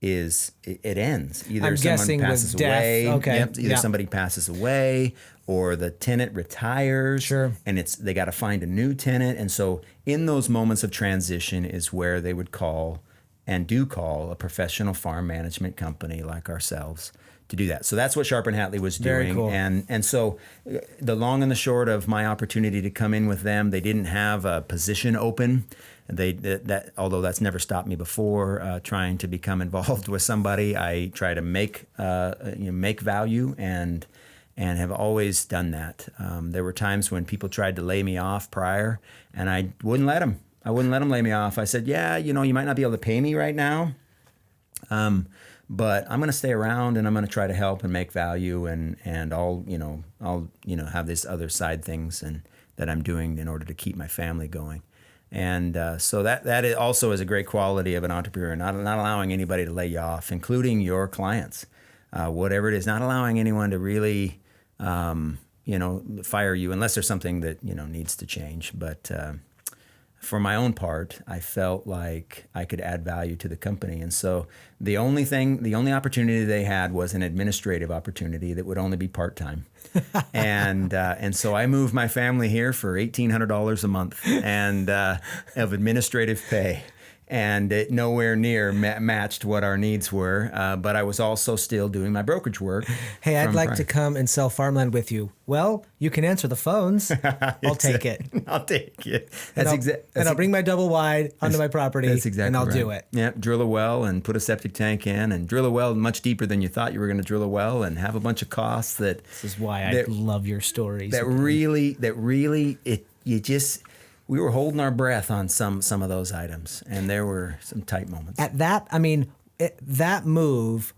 it ends. Either I'm someone passes away. Okay. Yep, either somebody passes away or the tenant retires. Sure. And they got to find a new tenant. And so in those moments of transition is where they would call and do call a professional farm management company like ourselves to do that. So that's what Sharp and Hatley was doing. Very cool. And so the long and the short of my opportunity to come in with them, they didn't have a position open. Although that's never stopped me before trying to become involved with somebody, I try to make value and have always done that. There were times when people tried to lay me off prior, and I wouldn't let them. I wouldn't let them lay me off. I said, "Yeah, you might not be able to pay me right now, but I'm going to stay around and I'm going to try to help and make value, and I'll have these other side things and that I'm doing in order to keep my family going." And so that also is a great quality of an entrepreneur, not allowing anybody to lay you off, including your clients, whatever it is, not allowing anyone to really, fire you unless there's something that, needs to change. But for my own part, I felt like I could add value to the company. And so the only opportunity they had was an administrative opportunity that would only be part-time. And so I moved my family here for $1,800 a month and of administrative pay. And it nowhere near matched what our needs were. But I was also still doing my brokerage work. Hey, I'd like to come and sell farmland with you. Well, you can answer the phones. I'll take it. I'll take it. And I'll bring my double wide onto my property. That's exactly and I'll right. do it. Yeah, drill a well and put a septic tank in, and drill a well much deeper than you thought you were going to drill a well, and have a bunch of costs that. This is why I love your stories. We were holding our breath on some of those items, and there were some tight moments. At that, that move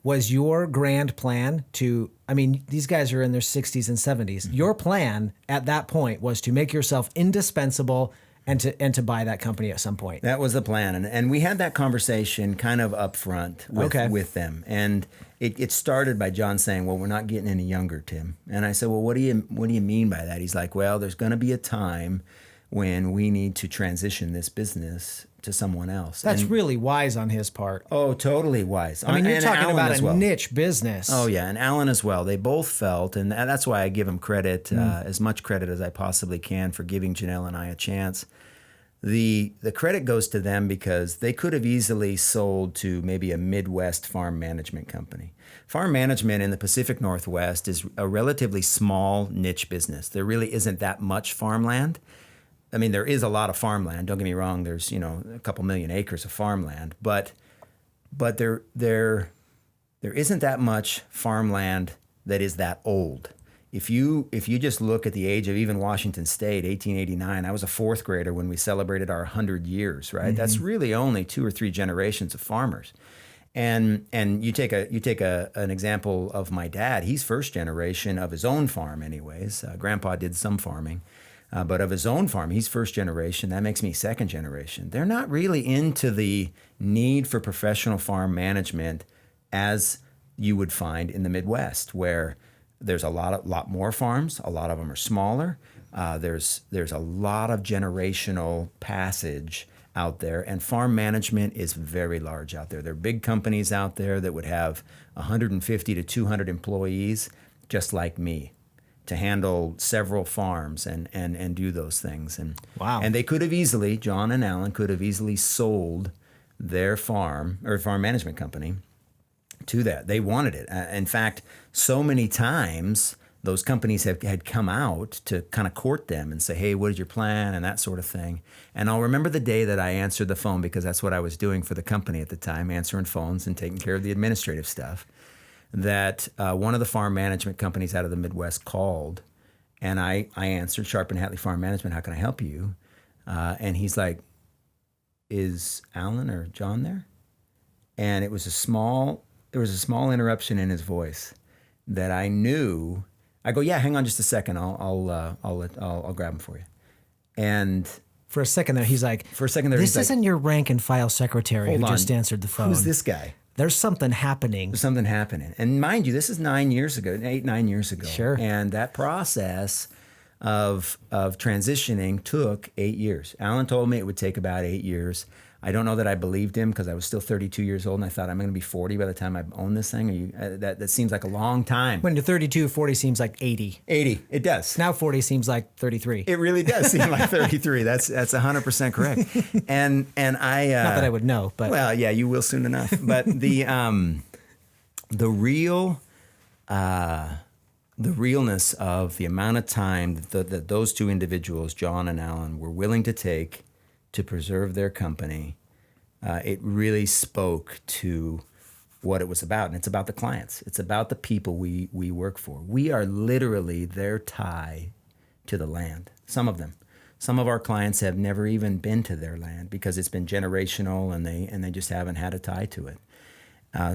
was your grand plan to, these guys are in their 60s and 70s. Mm-hmm. Your plan at that point was to make yourself indispensable and to buy that company at some point. That was the plan, and we had that conversation kind of up front with them, and it started by John saying, "Well, we're not getting any younger, Tim." And I said, "Well, what do you mean by that?" He's like, "Well, there's going to be a time when we need to transition this business to someone else." That's really wise on his part. Oh, totally wise. You're and talking Alan about as a well. niche business. Oh, yeah, and Alan as well. They both felt, and that's why I give them credit, as much credit as I possibly can for giving Janelle and I a chance. The credit goes to them because they could have easily sold to maybe a Midwest farm management company. Farm management in the Pacific Northwest is a relatively small niche business. There really isn't that much farmland. There is a lot of farmland. Don't get me wrong. There's a couple million acres of farmland, but there isn't that much farmland that is that old. If you just look at the age of even Washington State, 1889, I was a fourth grader when we celebrated our 100 years, right? Mm-hmm. That's really only 2 or 3 generations of farmers. And you take an example of my dad. He's first generation of his own farm, anyways. Grandpa did some farming, but of his own farm, he's first generation. That makes me second generation. They're not really into the need for professional farm management as you would find in the Midwest, where there's a lot more farms. A lot of them are smaller. There's a lot of generational passage out there, and farm management is very large out there. There are big companies out there that would have 150 to 200 employees, just like me, to handle several farms and do those things. And Wow. And they could have easily, John and Alan could have easily sold their farm or farm management company to that. They wanted it. In fact, so many times those companies had come out to kind of court them and say, hey, what is your plan, and that sort of thing. And I'll remember the day that I answered the phone, because that's what I was doing for the company at the time, answering phones and taking care of the administrative stuff, that one of the farm management companies out of the Midwest called, and I answered, Sharp and Hatley Farm Management, how can I help you? And he's like, is Alan or John there? And there was a small interruption in his voice that I knew. I go, yeah, hang on just a second. I'll grab him for you. And For a second there, he's like, this isn't your rank and file secretary who just answered the phone. Who's this guy? There's something happening. There's something happening. And mind you, this is 9 years ago, 9 years ago. Sure. And that process of transitioning took 8 years. Alan told me it would take about 8 years. I don't know that I believed him, because I was still 32 years old, and I thought I'm going to be 40 by the time I own this thing. That seems like a long time. When you're 32, 40 seems like 80. 80, it does. Now 40 seems like 33. It really does seem like 33. That's 100% correct. And I Not that I would know, but well, yeah, you will soon enough. But the realness of the amount of time that those two individuals, John and Alan, were willing to take to preserve their company, it really spoke to what it was about. And it's about the clients. It's about the people we work for. We are literally their tie to the land. Some of them. Some of our clients have never even been to their land because it's been generational, and they just haven't had a tie to it.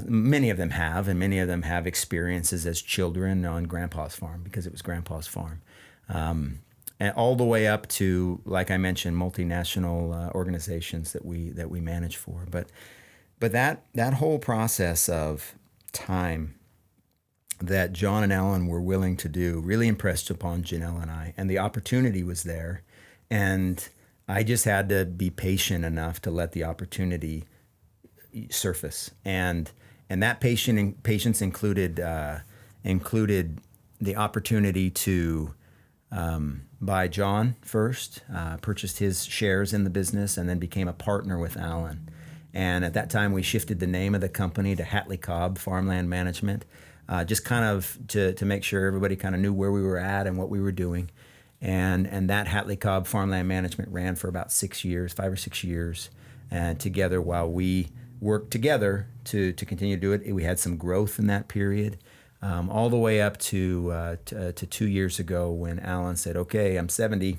Many of them have, and many of them have experiences as children on Grandpa's farm, because it was Grandpa's farm. And all the way up to, like I mentioned, multinational organizations that we manage for. But that whole process of time that John and Alan were willing to do really impressed upon Janelle and I, and the opportunity was there. And I just had to be patient enough to let the opportunity surface. And that patience included the opportunity to buy John first, purchased his shares in the business, and then became a partner with Alan. And at that time, we shifted the name of the company to Hatley Cobb Farmland Management, just kind of to make sure everybody kind of knew where we were at and what we were doing. And that Hatley Cobb Farmland Management ran for about 6 years, 5 or 6 years, and together while we worked together to continue to do it. We had some growth in that period. All the way up to 2 years ago, when Alan said, okay, I'm 70,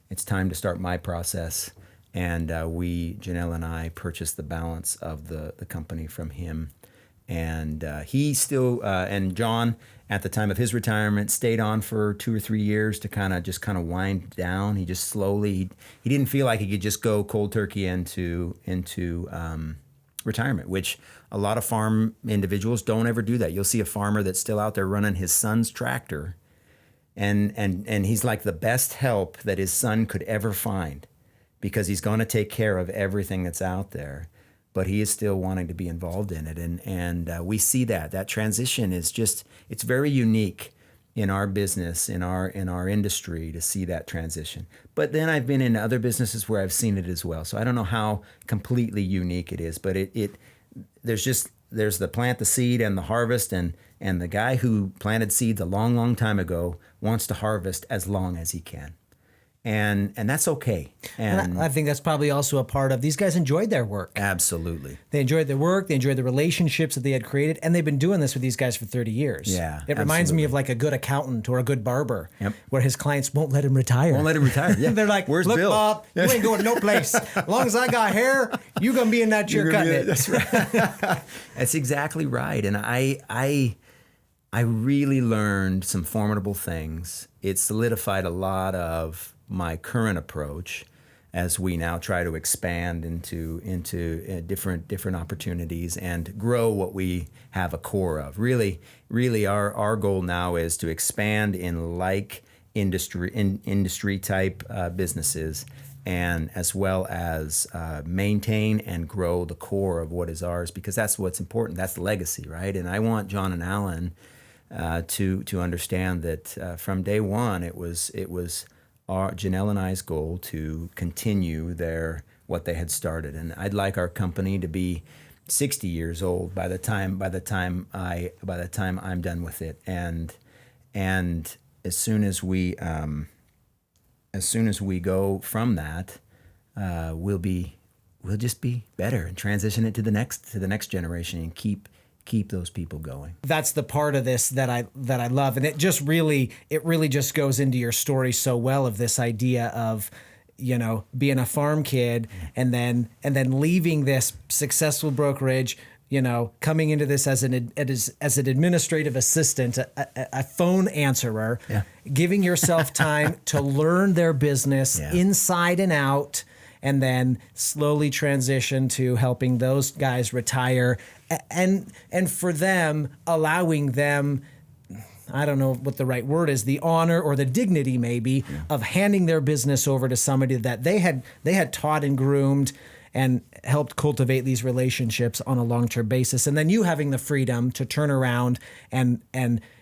it's time to start my process. And Janelle and I purchased the balance of the company from him. And he still, and John, at the time of his retirement, stayed on for 2 or 3 years to kind of wind down. He just slowly, he didn't feel like he could just go cold turkey into retirement, which a lot of farm individuals don't ever do that. You'll see a farmer that's still out there running his son's tractor, and he's like the best help that his son could ever find, because he's going to take care of everything that's out there, but he is still wanting to be involved in it. And we see that transition is just, it's very unique in our business, in our industry, to see that transition. But then I've been in other businesses where I've seen it as well. So I don't know how completely unique it is, but there's the plant the seed and the harvest, and the guy who planted seeds a long, long time ago wants to harvest as long as he can. And that's okay. And I think that's probably also a part of, these guys enjoyed their work. Absolutely. They enjoyed their work. They enjoyed the relationships that they had created. And they've been doing this with these guys for 30 years. Yeah. It reminds me of like a good accountant or a good barber, Yep. where his clients won't let him retire. Won't let him retire. Yeah. They're like, where's look, Bill? Bob, you ain't going no place. As long as I got hair, you're going to be in that chair cutting it. That's right. That's exactly right. And I really learned some formidable things. It solidified a lot of my current approach as we now try to expand into different opportunities and grow what we have a core of. Really, our goal now is to expand in like industry type businesses, and as well as maintain and grow the core of what is ours, because that's what's important. That's the legacy, right? And I want John and Alan to understand that from day one, it was Janelle and I's goal to continue what they had started, and I'd like our company to be 60 years old by the time I'm done with it, and as soon as we go from that, we'll just be better and transition it to the next generation and keep those people going. That's the part of this that I love, and it really just goes into your story so well, of this idea of, you know, being a farm kid and then leaving this successful brokerage, you know, coming into this as an administrative assistant, a phone answerer, giving yourself time to learn their business inside and out, and then slowly transition to helping those guys retire, and for them, allowing them, I don't know what the right word is, the honor or the dignity maybe of handing their business over to somebody that they had taught and groomed and helped cultivate these relationships on a long-term basis. And then you having the freedom to turn around and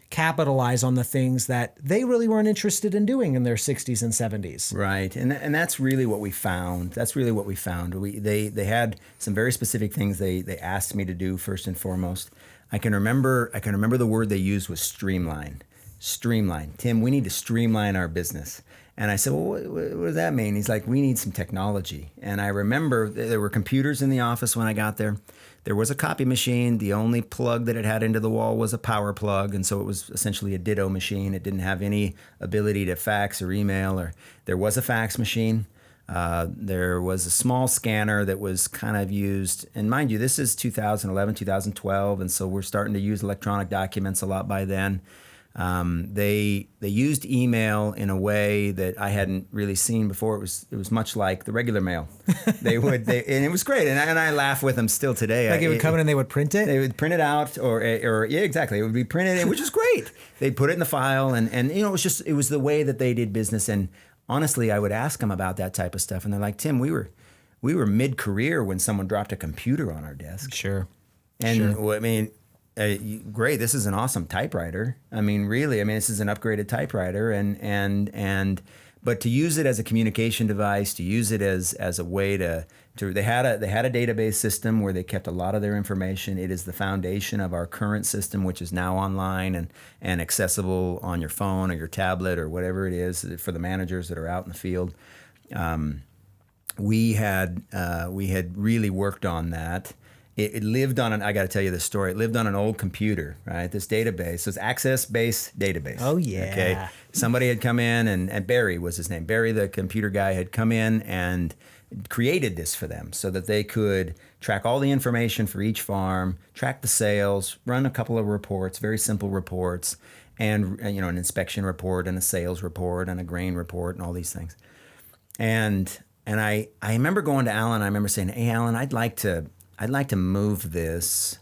capitalize on the things that they really weren't interested in doing in their 60s and 70s. Right. And that's really what we found. They had some very specific things they asked me to do first and foremost. I can remember the word they used was streamline. Streamline. Tim, we need to streamline our business. And I said, well, what does that mean? He's like, we need some technology. And I remember there were computers in the office when I got there. There was a copy machine. The only plug that it had into the wall was a power plug. And so it was essentially a ditto machine. It didn't have any ability to fax or email. Or there was a fax machine. There was a small scanner that was kind of used. And mind you, this is 2011, 2012. And so we're starting to use electronic documents a lot by then. They used email in a way that I hadn't really seen before. It was much like the regular mail. And it was great. And I laugh with them still today. Like it would come in and they would print it? They would print it out or yeah, exactly. It would be printed, which was great. They'd put it in the file and you know, it was the way that they did business. And honestly, I would ask them about that type of stuff. And they're like, Tim, we were mid-career when someone dropped a computer on our desk. Sure. And I mean, great. This is an awesome typewriter. I mean, really. I mean, this is an upgraded typewriter, but to use it as a communication device, to use it as a way to they had a database system where they kept a lot of their information. It is the foundation of our current system, which is now online and accessible on your phone or your tablet or whatever it is for the managers that are out in the field. We had really worked on that. It lived on I got to tell you this story. It lived on an old computer, right? This database. So it's access-based database. Oh, yeah. Okay. Somebody had come in, and Barry was his name. Barry, the computer guy, had come in and created this for them so that they could track all the information for each farm, track the sales, run a couple of reports, very simple reports, and you know, an inspection report and a sales report and a grain report and all these things. And I remember going to Alan. I remember saying, "Hey, Alan, I'd like to move this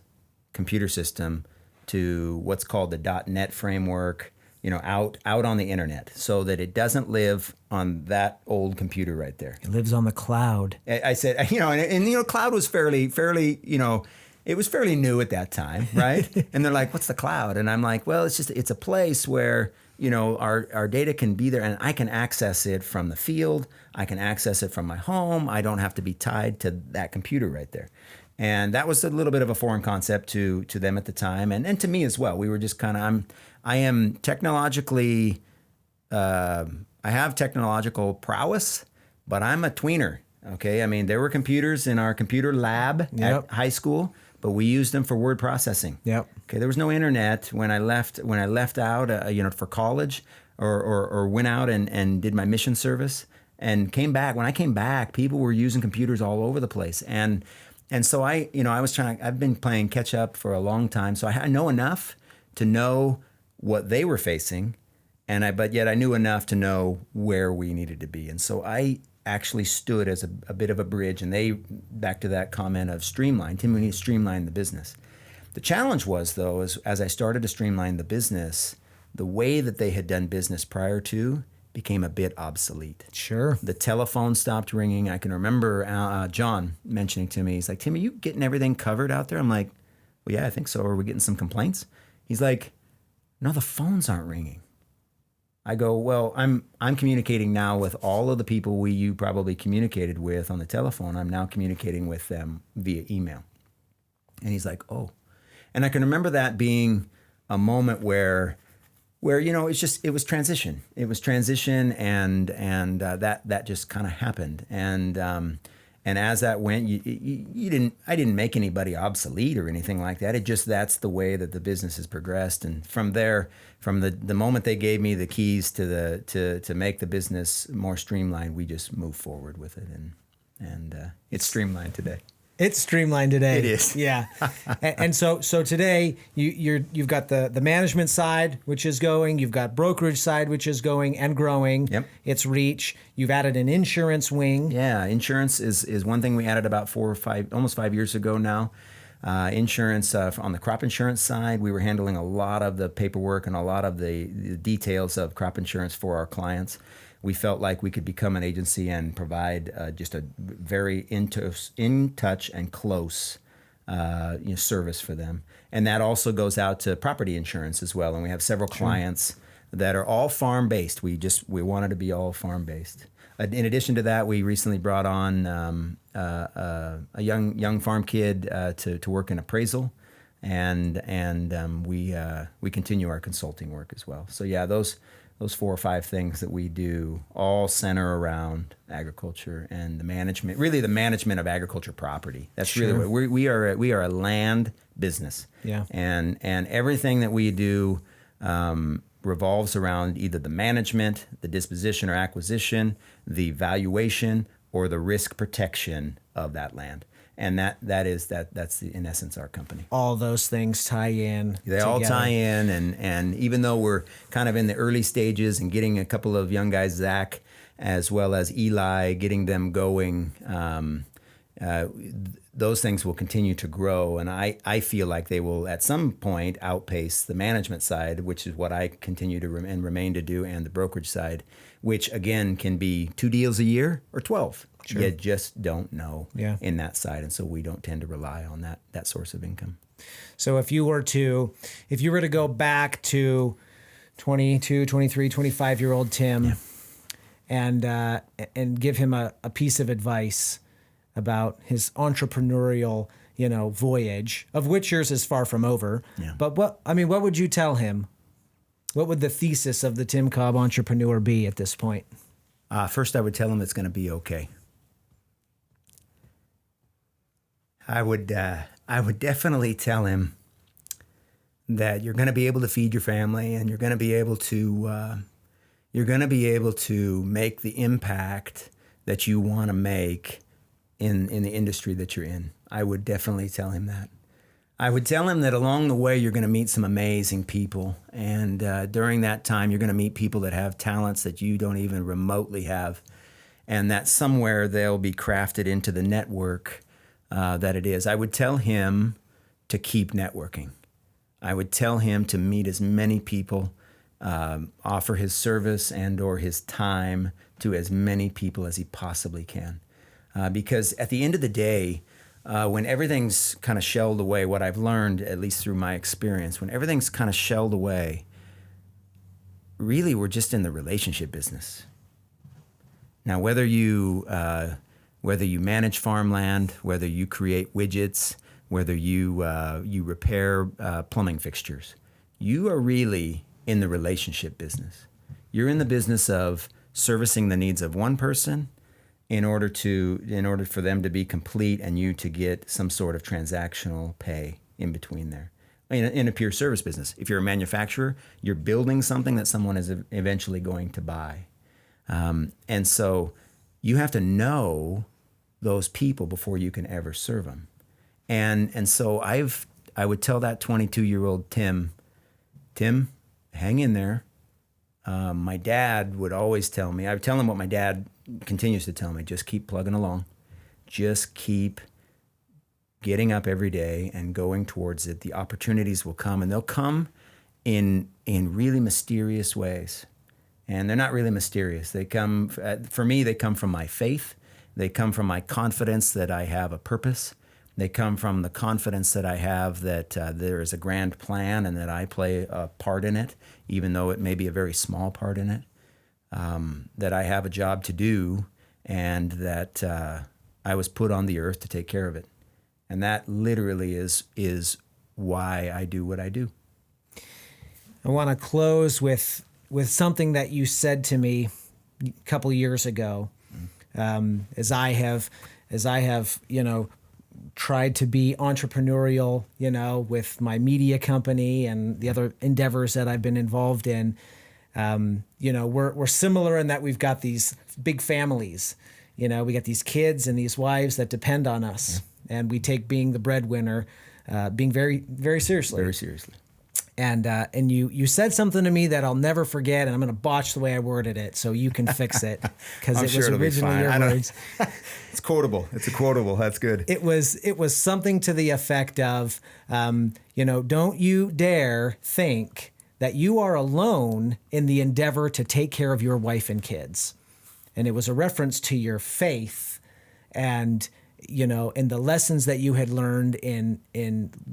computer system to what's called the .NET framework, you know, out on the internet, so that it doesn't live on that old computer right there. It lives on the cloud." I said, you know, and you know, cloud was fairly, you know, it was fairly new at that time, right? And they're like, "What's the cloud?" And I'm like, "Well, it's a place where, you know, our data can be there, and I can access it from the field. I can access it from my home. I don't have to be tied to that computer right there." And that was a little bit of a foreign concept to them at the time, and to me as well. We were just kind of, I am technologically, I have technological prowess, but I'm a tweener. Okay, I mean, there were computers in our computer lab at high school, but we used them for word processing. Yep. Okay, there was no internet when I left out, you know, for college or went out and did my mission service and came back. When I came back, people were using computers all over the place, and so I've been playing catch up for a long time, so I know enough to know what they were facing, but yet I knew enough to know where we needed to be, and so I actually stood as a bit of a bridge. And they, back to that comment of streamline, Tim, we need to streamline the business. The challenge was, though, as I started to streamline the business, the way that they had done business prior to became a bit obsolete. Sure. The telephone stopped ringing. I can remember John mentioning to me, he's like, Tim, are you getting everything covered out there? I'm like, well, yeah, I think so. Are we getting some complaints? He's like, no, the phones aren't ringing. I go, well, I'm communicating now with all of the people you probably communicated with on the telephone. I'm now communicating with them via email. And he's like, oh. And I can remember that being a moment where it was transition. It was transition, and that just kind of happened. And as that went, I didn't make anybody obsolete or anything like that. That's the way that the business has progressed. And from there, from the moment they gave me the keys to make the business more streamlined, we just moved forward with it, and it's streamlined today. It's streamlined today. It is. Yeah. And so today you've got the management side, which is going, you've got brokerage side, which is going and growing. Yep. It's reach. You've added an insurance wing. Yeah. Insurance is one thing we added about almost 5 years ago now. Insurance, on the crop insurance side, we were handling a lot of the paperwork and a lot of the details of crop insurance for our clients. We felt like we could become an agency and provide just a very in touch and close service for them. And that also goes out to property insurance as well. And we have several clients that are all farm based. We wanted to be all farm based. In addition to that, we recently brought on a young farm kid to work in appraisal, and we continue our consulting work as well. So yeah, those 4 or 5 things that we do all center around agriculture and the management of agriculture property. That's really what we are a land business. Yeah. And everything that we do revolves around either the management, the disposition or acquisition, the valuation, or the risk protection of that land. And that's in essence our company. All those things tie in. They all tie in, and even though we're kind of in the early stages and getting a couple of young guys, Zach, as well as Eli, getting them going, those things will continue to grow. And I feel like they will at some point outpace the management side, which is what I continue to remain to do, and the brokerage side, which again can be 2 deals a year or 12. Sure. You just don't know in that side. And so we don't tend to rely on that source of income. So if you were to go back to 22, 23, 25-year-old Tim and give him a piece of advice about his entrepreneurial, voyage, of which yours is far from over. Yeah. But what would you tell him? What would the thesis of the Tim Cobb entrepreneur be at this point? First, I would tell him it's going to be okay. I would definitely tell him that you're going to be able to feed your family, and you're going to be able to make the impact that you want to make in the industry that you're in. I would definitely tell him that. I would tell him that along the way you're going to meet some amazing people, and during that time you're going to meet people that have talents that you don't even remotely have, and that somewhere they'll be crafted into the network that it is. I would tell him to keep networking. I would tell him to meet as many people, offer his service and or his time to as many people as he possibly can. Because at the end of the day, when everything's kind of shelled away, what I've learned, at least through my experience, when everything's kind of shelled away, really we're just in the relationship business. Now, whether you manage farmland, whether you create widgets, whether you repair plumbing fixtures, you are really in the relationship business. You're in the business of servicing the needs of one person in order for them to be complete and you to get some sort of transactional pay in between there. In a pure service business, if you're a manufacturer, you're building something that someone is eventually going to buy. And so you have to know those people before you can ever serve them. And so I would tell that 22-year-old Tim, hang in there. My dad would always tell me, I would tell him what my dad continues to tell me, just keep plugging along. Just keep getting up every day and going towards it. The opportunities will come, and they'll come in really mysterious ways. and they're not really mysterious. They come, for me, they come from my faith. They come from my confidence that I have a purpose. They come from the confidence that I have that there is a grand plan and that I play a part in it, even though it may be a very small part in it, that I have a job to do, and that I was put on the earth to take care of it. And that literally is why I do what I do. I want to close with something that you said to me a couple of years ago, as I have, tried to be entrepreneurial, with my media company and the other endeavors that I've been involved in. We're similar in that we've got these big families. We got these kids and these wives that depend on us, and we take being the breadwinner, being very, very seriously. Very seriously. And you said something to me that I'll never forget, and I'm going to botch the way I worded it, so you can fix it, because it was originally your words. It's quotable. It's a quotable. That's good. It was something to the effect of, don't you dare think that you are alone in the endeavor to take care of your wife and kids. And it was a reference to your faith and the lessons that you had learned in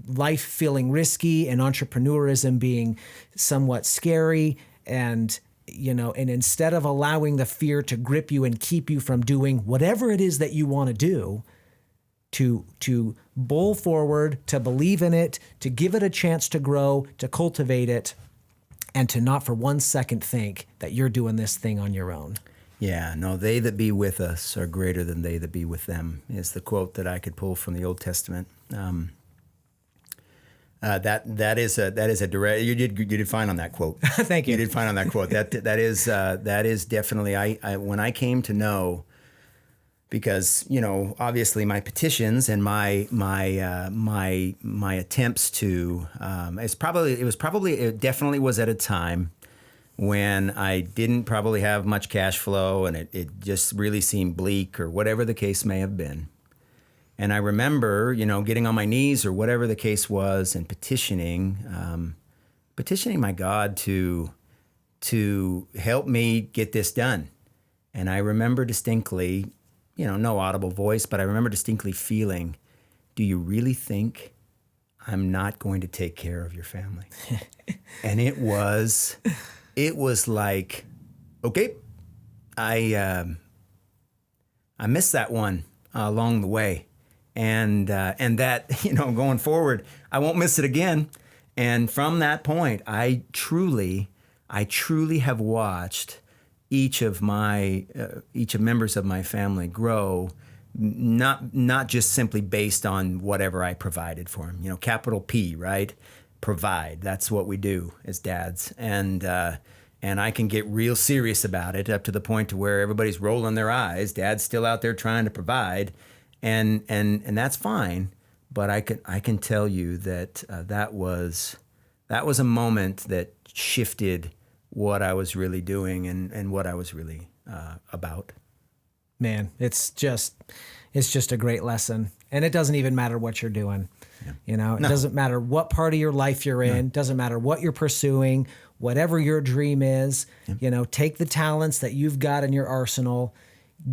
life feeling risky and entrepreneurism being somewhat scary, and instead of allowing the fear to grip you and keep you from doing whatever it is that you want to do, to bowl forward, to believe in it, to give it a chance to grow, to cultivate it, and to not for 1 second think that you're doing this thing on your own. Yeah, no, they that be with us are greater than they that be with them, is the quote that I could pull from the Old Testament. That is a direct. You did fine on that quote. Thank you. You did fine on that quote. That is definitely. I when I came to know, because obviously my petitions and my attempts to it definitely was at a time when I didn't probably have much cash flow, and it just really seemed bleak, or whatever the case may have been. And I remember, getting on my knees or whatever the case was, and petitioning my God to help me get this done. And I remember distinctly, no audible voice, but I remember distinctly feeling, do you really think I'm not going to take care of your family? And it was like, okay, I missed that one along the way. And that, going forward, I won't miss it again. And from that point, I truly have watched each of members of my family grow, not just simply based on whatever I provided for them. Capital P, right? Provide. That's what we do as dads. And I can get real serious about it, up to the point to where everybody's rolling their eyes. Dad's still out there trying to provide. And that's fine, but I can tell you that that was a moment that shifted what I was really doing and what I was really about. Man, it's just a great lesson, and it doesn't even matter what you're doing. Yeah. It doesn't matter what part of your life you're in. No. Doesn't matter what you're pursuing, whatever your dream is. Yeah. Take the talents that you've got in your arsenal,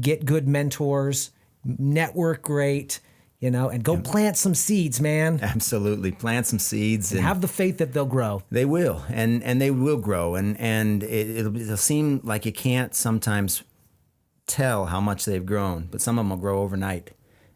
get good mentors, network great, and go plant some seeds, man. Absolutely. Plant some seeds. And have the faith that they'll grow. They will, and they will grow. And it'll seem like you can't sometimes tell how much they've grown, but some of them will grow overnight,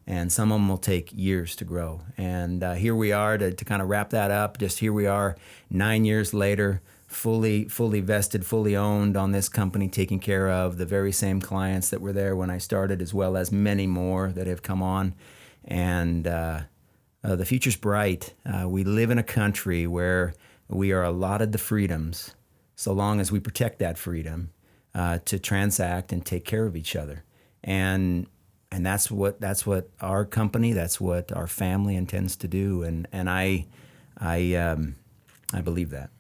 and some of them will take years to grow. And here we are to kind of wrap that up. Just here we are 9 years later, fully vested, fully owned on this company, taking care of the very same clients that were there when I started, as well as many more that have come on. And the future's bright. We live in a country where we are allotted the freedoms, so long as we protect that freedom, to transact and take care of each other. And that's what our company, that's what our family intends to do. And I believe that.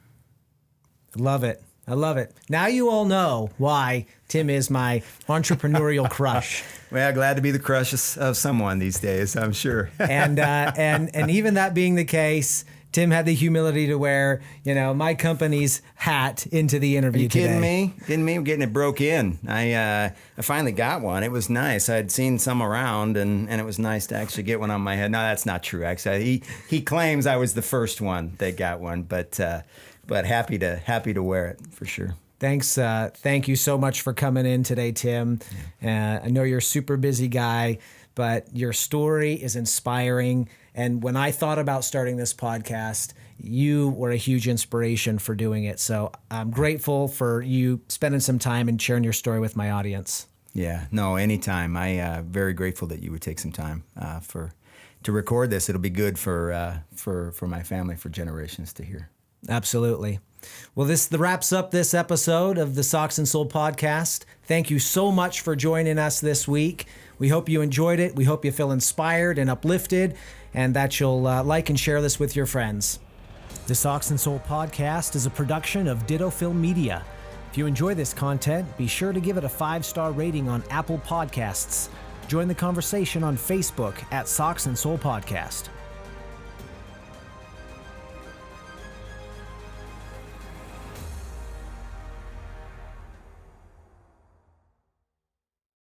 Love it. I love it. Now you all know why Tim is my entrepreneurial crush. Well, glad to be the crush of someone these days, I'm sure. and even that being the case, Tim had the humility to wear, my company's hat into the interview today. Kidding me? I'm getting it broke in. I finally got one. It was nice. I'd seen some around, and it was nice to actually get one on my head. No, that's not true. Actually, he claims I was the first one that got one, but happy to wear it for sure. Thanks. Thank you so much for coming in today, Tim. I know you're a super busy guy, but your story is inspiring. And when I thought about starting this podcast, you were a huge inspiration for doing it. So I'm grateful for you spending some time and sharing your story with my audience. Yeah, no, anytime. Very grateful that you would take some time to record this. It'll be good for my family for generations to hear. Absolutely. Well, this wraps up this episode of the Socks and Soul podcast. Thank you so much for joining us this week. We hope you enjoyed it. We hope you feel inspired and uplifted, and that you'll like and share this with your friends. The Socks and Soul podcast is a production of Ditto Film Media. If you enjoy this content, be sure to give it a 5-star rating on Apple Podcasts. Join the conversation on Facebook at Socks and Soul Podcast.